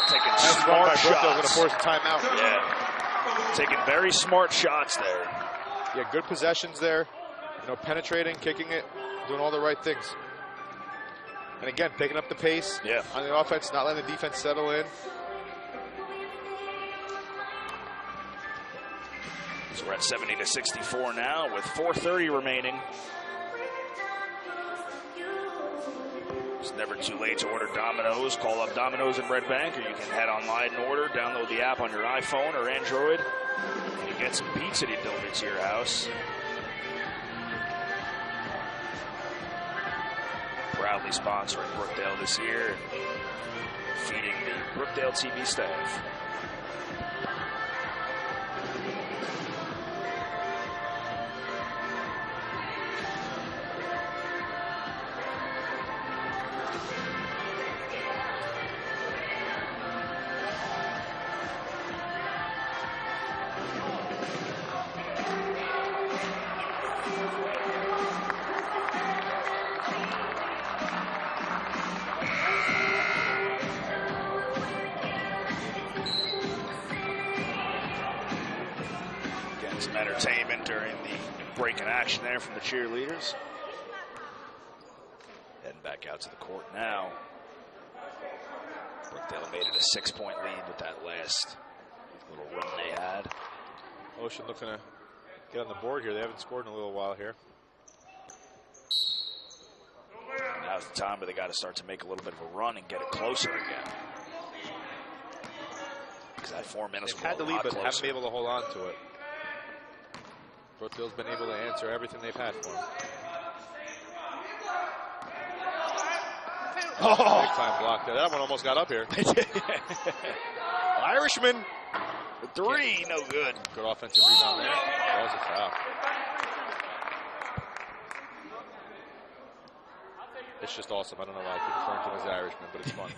S1: Taking
S2: Nice run
S1: smart
S2: by Brookdale, going to
S1: shots.
S2: force a timeout.
S1: Yeah. Taking very smart shots there.
S2: Yeah, good possessions there. You know, penetrating, kicking it, doing all the right things. And again, picking up the pace on the offense, not letting the defense settle in.
S1: So we're at 70-64 now with 4:30 remaining. It's never too late to order Domino's. Call up Domino's in Red Bank, or you can head online and order. Download the app on your iPhone or Android. You get some pizza delivered to your house. Proudly sponsoring Brookdale this year and feeding the Brookdale TV staff. Some entertainment during the break in action there from the cheerleaders. Heading back out to the court now. Brookdale made it a 6-point lead with that last little run they had.
S2: Ocean looking to get on the board here. They haven't scored in a little while here.
S1: Now's the time where they got to start to make a little bit of a run and get it closer again. Because that 4 minutes
S2: They've had the
S1: a
S2: lead,
S1: lot
S2: but
S1: closer.
S2: haven't been able to hold on to it. Brookdale's been able to answer everything they've had for him.
S1: Oh,
S2: big time block there. That one almost got up here.
S1: Irishman, the 3, no good.
S2: Good offensive rebound there. That was a foul. It's just awesome. I don't know why I keep referring to him as the Irishman, but it's fun.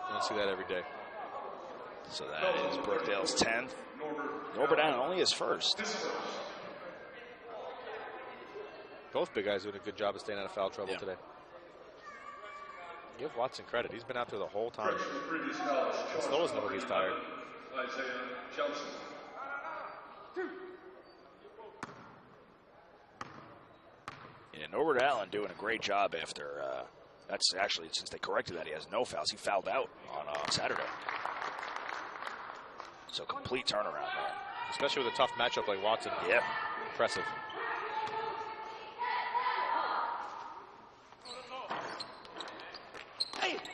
S2: You don't see that every day.
S1: So that is Brookdale's 10th. Norbert Allen only his first.
S2: Both big guys doing a good job of staying out of foul trouble today. Give Watson credit. He's been out there the whole time. And still doesn't look like he's tired.
S1: Yeah, Norbert Allen doing a great job after. That's actually, since they corrected that, he has no fouls. He fouled out on Saturday. So complete turnaround there.
S2: Especially with a tough matchup like Watson.
S1: Yeah.
S2: Impressive.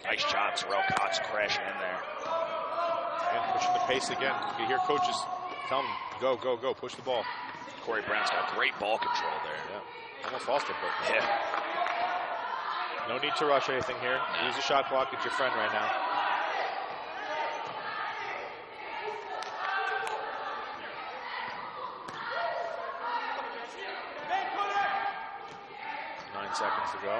S1: Nice job, Terrell Cox crashing in there.
S2: And pushing the pace again. You hear coaches tell him, go, go, go, push the ball.
S1: Corey Brown's got great ball control there.
S2: Yeah. Almost lost it, but
S1: yeah.
S2: No need to rush anything here. Use the shot clock. It's your friend right now. Seconds to go.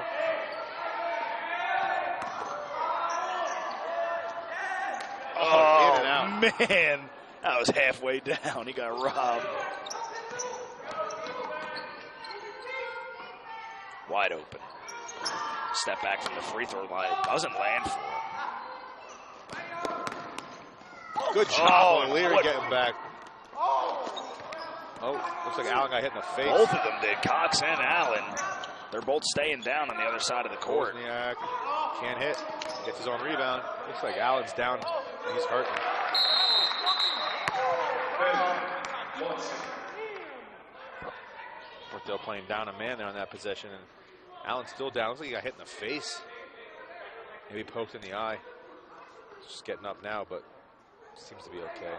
S1: Oh,
S2: in and out.
S1: Man. That was halfway down. He got robbed. Wide open. Step back from the free throw line. It doesn't land for him.
S2: Good job, O'Leary getting back. Oh, looks like Allen got hit in the face.
S1: Both of them did, Cox and Allen. They're both staying down on the other side of the court.
S2: Wozniak can't hit. Gets his own rebound. Looks like Allen's down. He's hurting. Brookdale playing down a man there on that possession, and Allen's still down. Looks like he got hit in the face. Maybe poked in the eye. Just getting up now, but seems to be okay.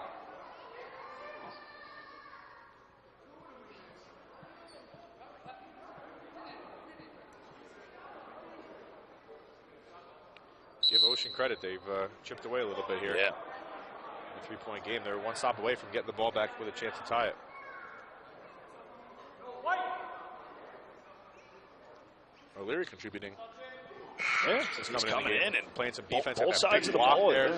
S2: Give Ocean credit. They've chipped away a little bit here.
S1: Yeah.
S2: In a three-point game. They're one stop away from getting the ball back with a chance to tie it. O'Leary contributing.
S1: Yeah, he's coming in and
S2: playing some defense.
S1: Both sides of the ball there.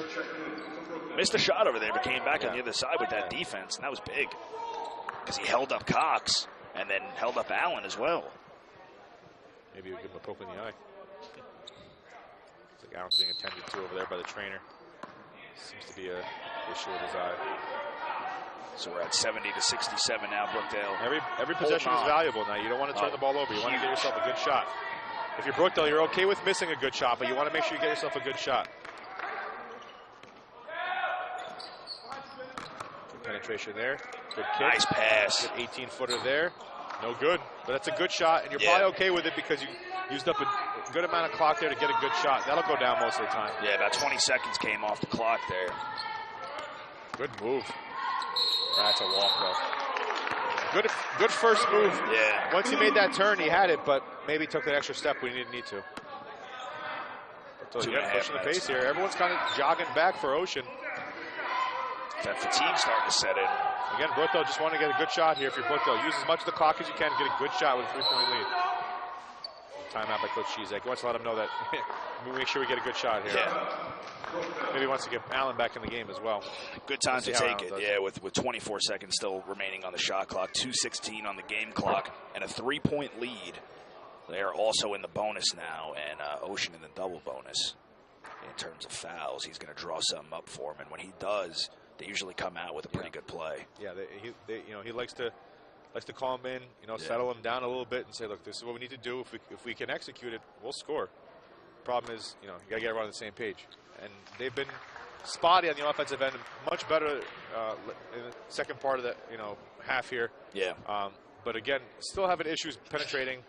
S1: Missed a shot over there, but came back on the other side with that defense, and that was big. Because he held up Cox and then held up Allen as well.
S2: Maybe he'll give him a poke in the eye. Looks like Allen's being attended to over there by the trainer. Seems to be a issue with his eye.
S1: So we're at 70-67 now, Brookdale.
S2: Every possession is valuable now. You don't want to turn the ball over. You want to get yourself a good shot. If you're Brookdale, you're okay with missing a good shot, but you want to make sure you get yourself a good shot. Good penetration there. Good kick.
S1: Nice pass.
S2: Good 18-footer there. No good, but that's a good shot, and you're probably okay with it because you used up a good amount of clock there to get a good shot. That'll go down most of the time.
S1: Yeah, about 20 seconds came off the clock there.
S2: Good move. That's a walk, though. Good first move.
S1: Yeah.
S2: Once he made that turn, he had it, but maybe took that extra step when he didn't need to. So pushing the pace here. Everyone's kind of jogging back for Ocean.
S1: That fatigue starting to set in.
S2: Again, Brookdale just want to get a good shot here. If you're Brookdale, use as much of the clock as you can to get a good shot with a 3-point lead. Timeout by Coach Shizek. He wants to let him know that we make sure we get a good shot here.
S1: Yeah.
S2: Maybe he wants to get Allen back in the game as well.
S1: Good time to take it, yeah, with 24 seconds still remaining on the shot clock, 2:16 on the game clock, and a 3-point lead. They are also in the bonus now, and Ocean in the double bonus. In terms of fouls, he's going to draw something up for him, and when he does, they usually come out with a pretty good play.
S2: Yeah, he likes to call him in, settle him down a little bit and say, look, this is what we need to do. If we can execute it, we'll score. Problem is, you got to get everyone on the same page. And they've been spotty on the offensive end, much better in the second part of the half here.
S1: Yeah.
S2: But again, still having issues penetrating.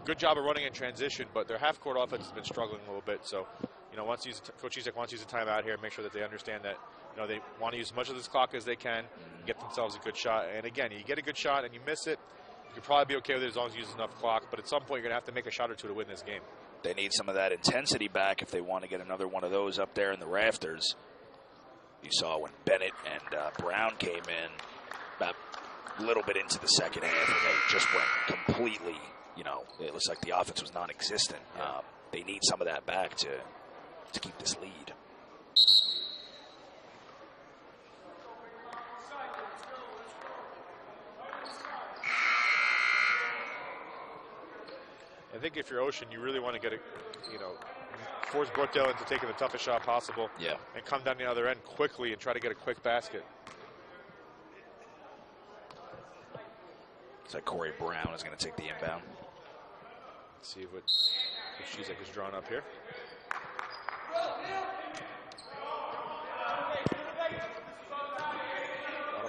S2: Good job of running in transition, but their half-court offense has been struggling a little bit. So, Coach Shizek wants to use a timeout here, make sure that they understand that they want to use as much of this clock as they can, get themselves a good shot. And again, you get a good shot and you miss it, you could probably be okay with it as long as you use enough clock. But at some point, you're going to have to make a shot or two to win this game.
S1: They need some of that intensity back if they want to get another one of those up there in the rafters. You saw when Bennett and Brown came in about a little bit into the second half, and they just went completely, it looks like the offense was non-existent. They need some of that back to keep this lead.
S2: I think if you're Ocean, you really want to get force Brookdale into taking the toughest shot possible.
S1: Yeah.
S2: And come down the other end quickly and try to get a quick basket.
S1: Looks like Corey Brown is going to take the inbound.
S2: Let's see what Shizek has drawn up here.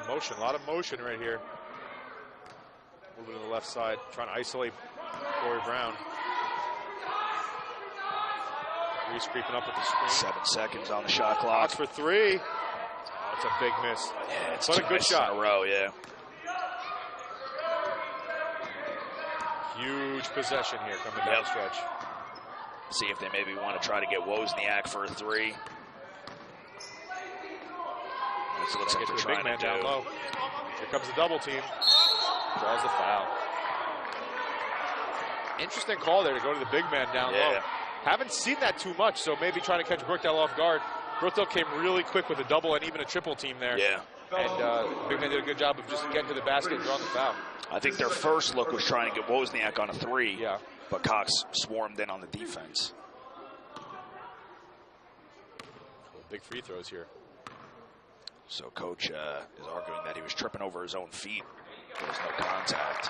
S2: A lot of motion right here. Moving to the left side, trying to isolate Corey Brown. Reese creeping up with the screen.
S1: 7 seconds on the shot clock.
S2: Cox for three. Oh, it's a big miss.
S1: Yeah, it's
S2: but a good shot.
S1: In a row, yeah.
S2: Huge possession here coming down the stretch.
S1: See if they maybe want to try to get Wozniak for a three. That's what it looks like they're trying to do.
S2: Down low. Here comes the double team. Draws the foul. Interesting call there to go to the big man down low. Haven't seen that too much, so maybe trying to catch Brookdale off guard. Brookdale came really quick with a double and even a triple team there.
S1: Yeah.
S2: And big man did a good job of just getting to the basket and drawing the foul.
S1: I think their first look was trying to get Wozniak on a three.
S2: Yeah.
S1: But Cox swarmed in on the defense.
S2: Big free throws here.
S1: So coach is arguing that he was tripping over his own feet. There was no contact.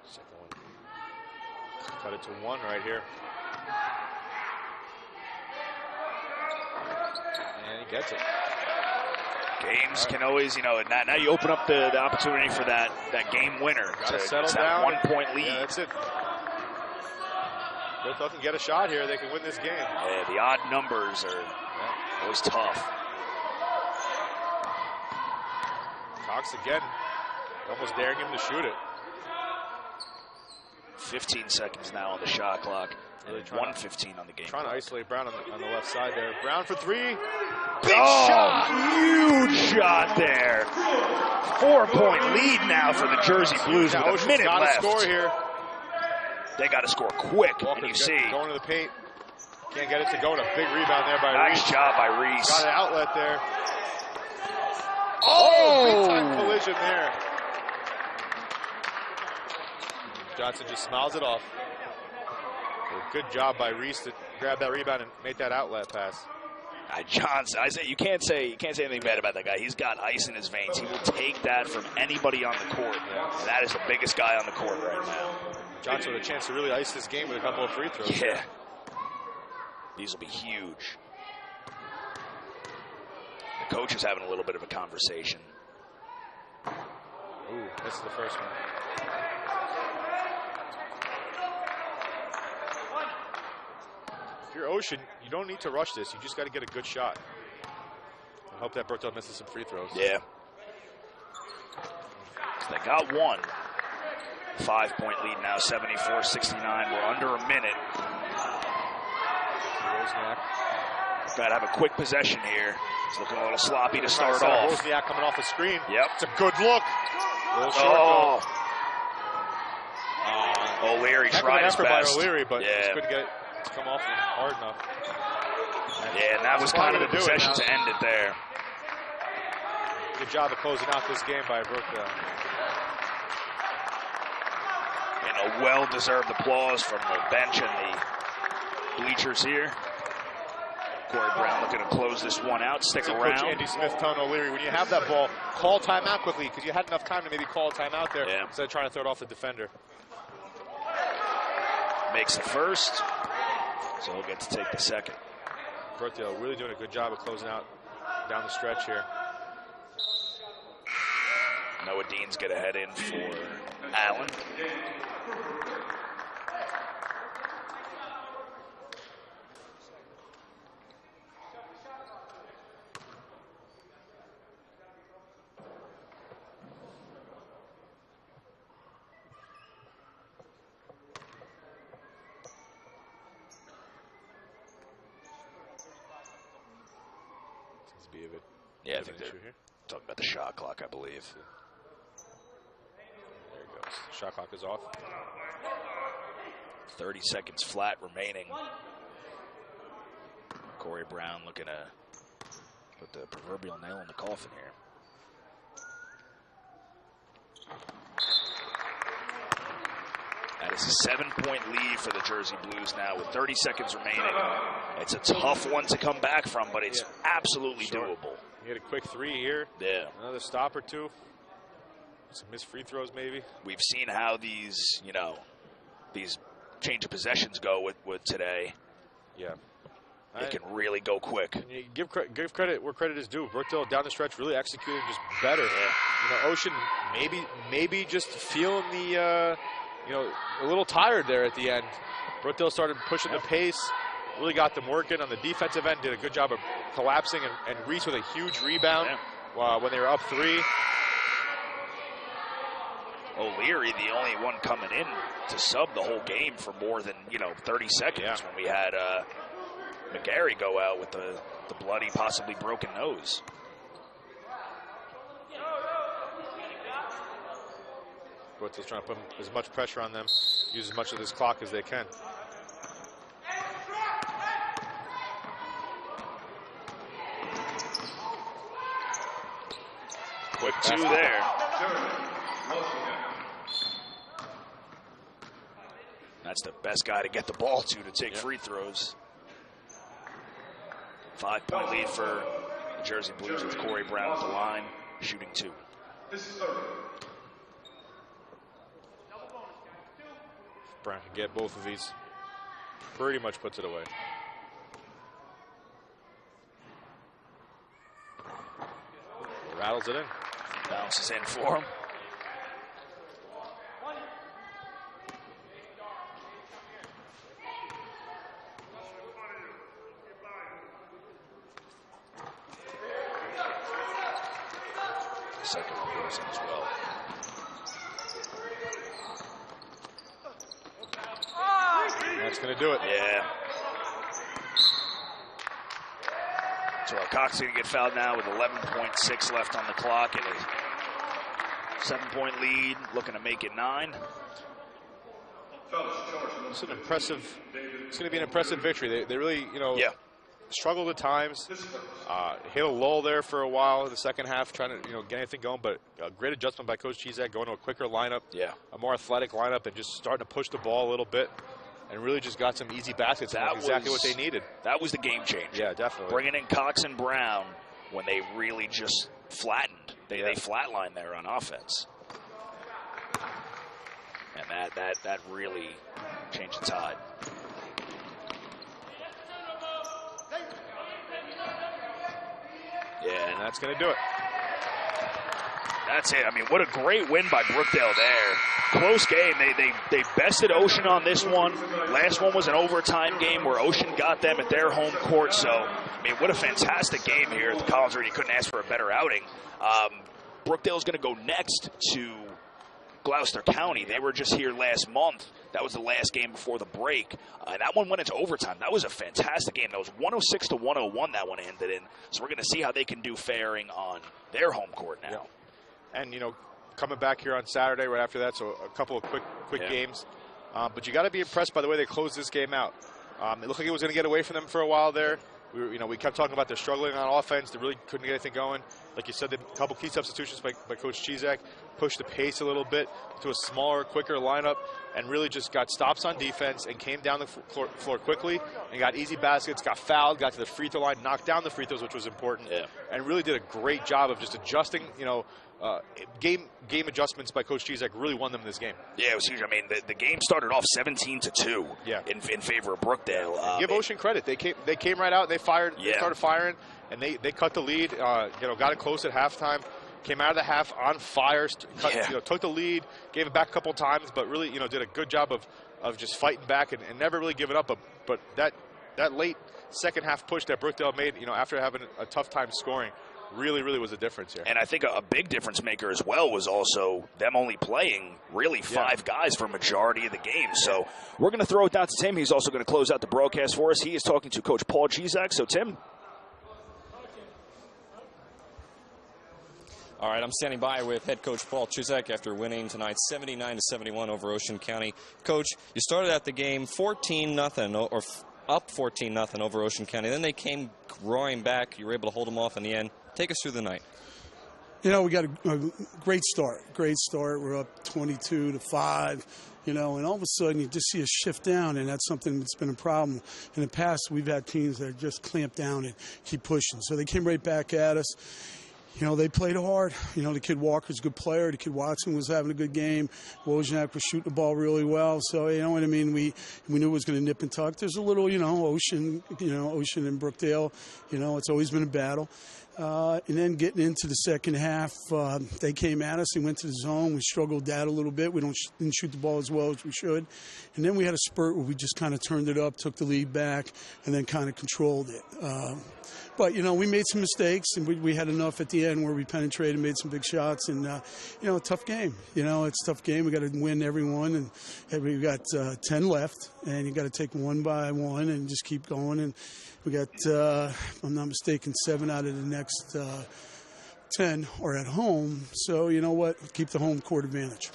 S2: Second one. Cut it to 1 right here. And he gets it.
S1: Games can always, now you open up the opportunity for that game winner.
S2: Gotta settle down.
S1: 1 point lead.
S2: Yeah, that's it. Brookdale can get a shot here. They can win this game.
S1: Yeah, the odd numbers are always tough.
S2: Cox again, almost daring him to shoot it.
S1: 15 seconds now on the shot clock.
S2: Really
S1: And 1:15 on the game.
S2: Trying to isolate Brown on the left side there. Brown for 3.
S1: Big shot! Huge shot there. 4-point lead now for the Jersey Blues with a minute
S2: got
S1: left.
S2: To score here.
S1: They got to score quick,
S2: Walker's
S1: and you see.
S2: Going to the paint. Can't get it to go. A big rebound there by Reese.
S1: Nice job by Reese.
S2: Got an outlet there. Oh! Big time collision there. Johnson just smiles it off. A good job by Reese to grab that rebound and make that outlet pass.
S1: Johnson, you can't say anything bad about that guy. He's got ice in his veins. He will take that from anybody on the court. And that is the biggest guy on the court right now.
S2: Johnson with a chance to really ice this game with a couple of free throws.
S1: Yeah. These will be huge. The coach is having a little bit of a conversation.
S2: Ooh, this is the first one. If you're Ocean, you don't need to rush this. You just got to get a good shot. I hope that Brookdale misses some free throws.
S1: Yeah. So they got 1. 5-point lead now, 74-69. We're under a minute. Got to have a quick possession here. It's looking a little sloppy to start off.
S2: Wozniak coming off a screen.
S1: Yep.
S2: It's a good look.
S1: O'Leary tried his best.
S2: By O'Leary, but
S1: yeah.
S2: just couldn't get it to come off hard enough.
S1: Yeah, and that was kind of the possession to end it there.
S2: Good job of closing out this game by Brookdale.
S1: And a well-deserved applause from the bench and the bleachers here. Corey Brown looking to close this one out, stick around.
S2: Coach Andy Smith telling O'Leary, when you have that ball, call timeout quickly, because you had enough time to maybe call a timeout there instead of trying to throw it off the defender.
S1: Makes the first, so he'll get to take the second.
S2: Brookdale really doing a good job of closing out down the stretch here.
S1: Noah Dean's going to head in for Allen. Yeah, I think they're talking about the shot clock, I believe.
S2: There it goes. Shot clock is off.
S1: 30 seconds flat remaining. Corey Brown looking to put the proverbial nail in the coffin here. That is a 7-point lead for the Jersey Blues now with 30 seconds remaining. It's a tough one to come back from, but it's absolutely doable.
S2: You get a quick 3 here.
S1: Yeah.
S2: Another stop or 2. Some missed free throws maybe.
S1: We've seen how these, these change of possessions go with today.
S2: Yeah.
S1: It can really go quick.
S2: And you give credit where credit is due. Brookdale down the stretch really executing just better.
S1: Yeah.
S2: Ocean maybe just feeling the a little tired there at the end. Brookdale started pushing the pace, really got them working on the defensive end, did a good job of collapsing, and Reese with a huge rebound when they were up 3.
S1: O'Leary, the only one coming in to sub the whole game for more than 30 seconds when we had McGarry go out with the bloody, possibly broken nose.
S2: Brookdale's trying to put as much pressure on them, use as much of this clock as they can.
S1: Quick 2 there. That's the best guy to get the ball to take free throws. 5-point lead for the Jersey Blues with Corey Brown at the line, shooting 2.
S2: Brown can get both of these. Pretty much puts it away. Rattles it in.
S1: Bounces in for him. Second one goes in as well.
S2: That's going to do it.
S1: Yeah. So Cox going to get fouled now with 11.6 left on the clock and a 7-point lead, looking to make it 9.
S2: It's an impressive. It's going to be an impressive victory. They really, struggled at times. Hit a lull there for a while in the second half, trying to get anything going. But a great adjustment by Coach Chizak, going to a quicker lineup, a more athletic lineup, and just starting to push the ball a little bit, and really just got some easy baskets. That was exactly what they needed.
S1: That was the game changer.
S2: Yeah, definitely.
S1: Bringing in Cox and Brown when they really just flattened. They flatlined there on offense. And that really changed the tide. Yeah,
S2: and that's going to do it.
S1: That's it. I mean, what a great win by Brookdale there. Close game. They bested Ocean on this one. Last one was an overtime game where Ocean got them at their home court. So, I mean, what a fantastic game here at the Collins Arena. You couldn't ask for a better outing. Brookdale's going to go next to Gloucester County. They were just here last month. That was the last game before the break. That one went into overtime. That was a fantastic game. That was 106-101 that one ended in. So we're going to see how they can do faring on their home court now.
S2: Yeah. And, coming back here on Saturday right after that, so a couple of quick games. But you got to be impressed by the way they closed this game out. It looked like it was going to get away from them for a while there. We kept talking about they're struggling on offense. They really couldn't get anything going. Like you said, a couple key substitutions by Coach Chizak pushed the pace a little bit to a smaller, quicker lineup, and really just got stops on defense and came down the floor quickly and got easy baskets, got fouled, got to the free throw line, knocked down the free throws, which was important, and really did a great job of just adjusting, game adjustments by Coach Chizak really won them this game.
S1: Yeah, it was huge. I mean, the game started off 17-2 in favor of Brookdale.
S2: Give Ocean credit. They came right out. They fired. They started firing, and they cut the lead. Got it close at halftime. Came out of the half on fire. Took the lead. Gave it back a couple times, but really did a good job of just fighting back and never really giving up. But that late second half push that Brookdale made, after having a tough time scoring, really was a difference here.
S1: And I think a big difference maker as well was also them only playing really 5 guys for a majority of the game. So we're going to throw it down to Tim. He's also going to close out the broadcast for us. He is talking to Coach Paul Chizak. So, Tim.
S4: All right, I'm standing by with head coach Paul Chizak after winning tonight 79-71 over Ocean County. Coach, you started out the game 14-0 or up 14-0 over Ocean County. Then they came roaring back. You were able to hold them off in the end. Take us through the night.
S7: We got a great start. We're up 22-5, and all of a sudden you just see a shift down, and that's something that's been a problem. In the past, we've had teams that just clamp down and keep pushing. So they came right back at us. They played hard. The kid Walker's a good player. The kid Watson was having a good game. Wojciak was shooting the ball really well. So, you know what I mean? We knew it was going to nip and tuck. There's a little, Ocean and Brookdale. It's always been a battle. And then getting into the second half, they came at us. They went to the zone. We struggled that a little bit. We didn't shoot the ball as well as we should. And then we had a spurt where we just kind of turned it up, took the lead back, and then kind of controlled it. But, we made some mistakes, and we had enough at the end where we penetrated, made some big shots, and, tough game. It's a tough game. We got to win every one, and we got 10 left, and you got to take one by one and just keep going. And we got, if I'm not mistaken, 7 out of the next 10 are at home. So, you know what? Keep the home court advantage.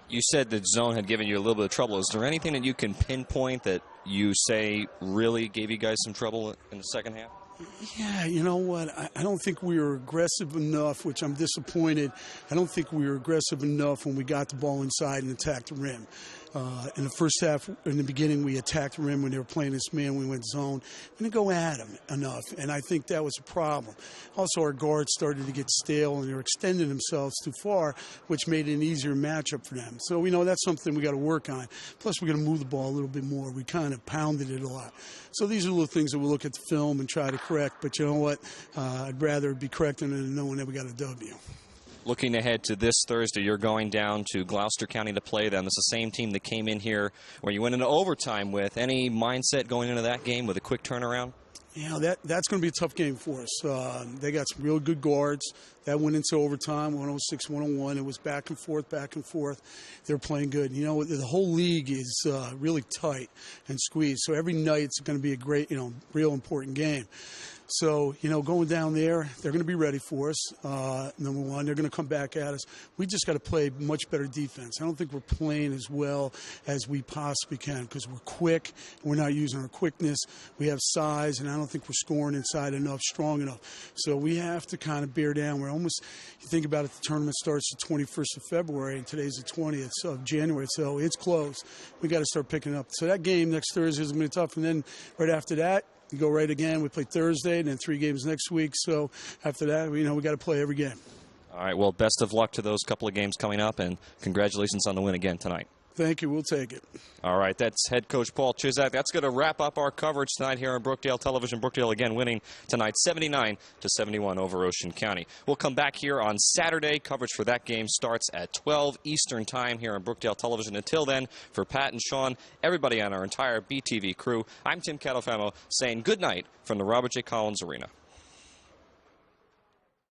S4: You said that zone had given you a little bit of trouble. Is there anything that you can pinpoint that you say really gave you guys some trouble in the second half?
S7: Yeah, you know what? I don't think we were aggressive enough, which I'm disappointed. I don't think we were aggressive enough when we got the ball inside and attacked the rim. In the first half, in the beginning, we attacked the rim when they were playing this man. We went zone. We didn't go at them enough, and I think that was a problem. Also, our guards started to get stale, and they were extending themselves too far, which made it an easier matchup for them. So we know that's something we got to work on. Plus, we're going to move the ball a little bit more. We kind of pounded it a lot. So these are little things that we'll look at the film and try to correct. But you know what? I'd rather be correcting than knowing that we got a W.
S4: Looking ahead to this Thursday, you're going down to Gloucester County to play them. It's the same team that came in here where you went into overtime with. Any mindset going into that game with a quick turnaround?
S7: Yeah, that's going to be a tough game for us. They got some real good guards. That went into overtime, 106-101. It was back and forth, back and forth. They're playing good. You know, the whole league is really tight and squeezed. So every night it's going to be a great, real important game. So, going down there, they're going to be ready for us, number one. They're going to come back at us. We just got to play much better defense. I don't think we're playing as well as we possibly can because we're quick. We're not using our quickness. We have size, and I don't think we're scoring inside enough, strong enough. So we have to kind of bear down. We're almost, you think about it, the tournament starts the 21st of February, and today's the 20th of January, so it's close. We got to start picking up. So that game next Thursday is going to be tough, and then right after that, we go right again. We play Thursday and then 3 games next week. So after that, we got to play every game.
S4: All right, well, best of luck to those couple of games coming up, and congratulations on the win again tonight. Thank you. We'll take it. All right, that's head coach Paul Chizak. That's going to wrap up our coverage tonight here on Brookdale Television. Brookdale again winning tonight 79-71 over Ocean County. We'll come back here on Saturday. Coverage for that game starts at 12 Eastern Time here on Brookdale Television. Until then, for Pat and Sean, everybody on our entire BTV crew, I'm Tim Catalfamo saying good night from the Robert J. Collins Arena.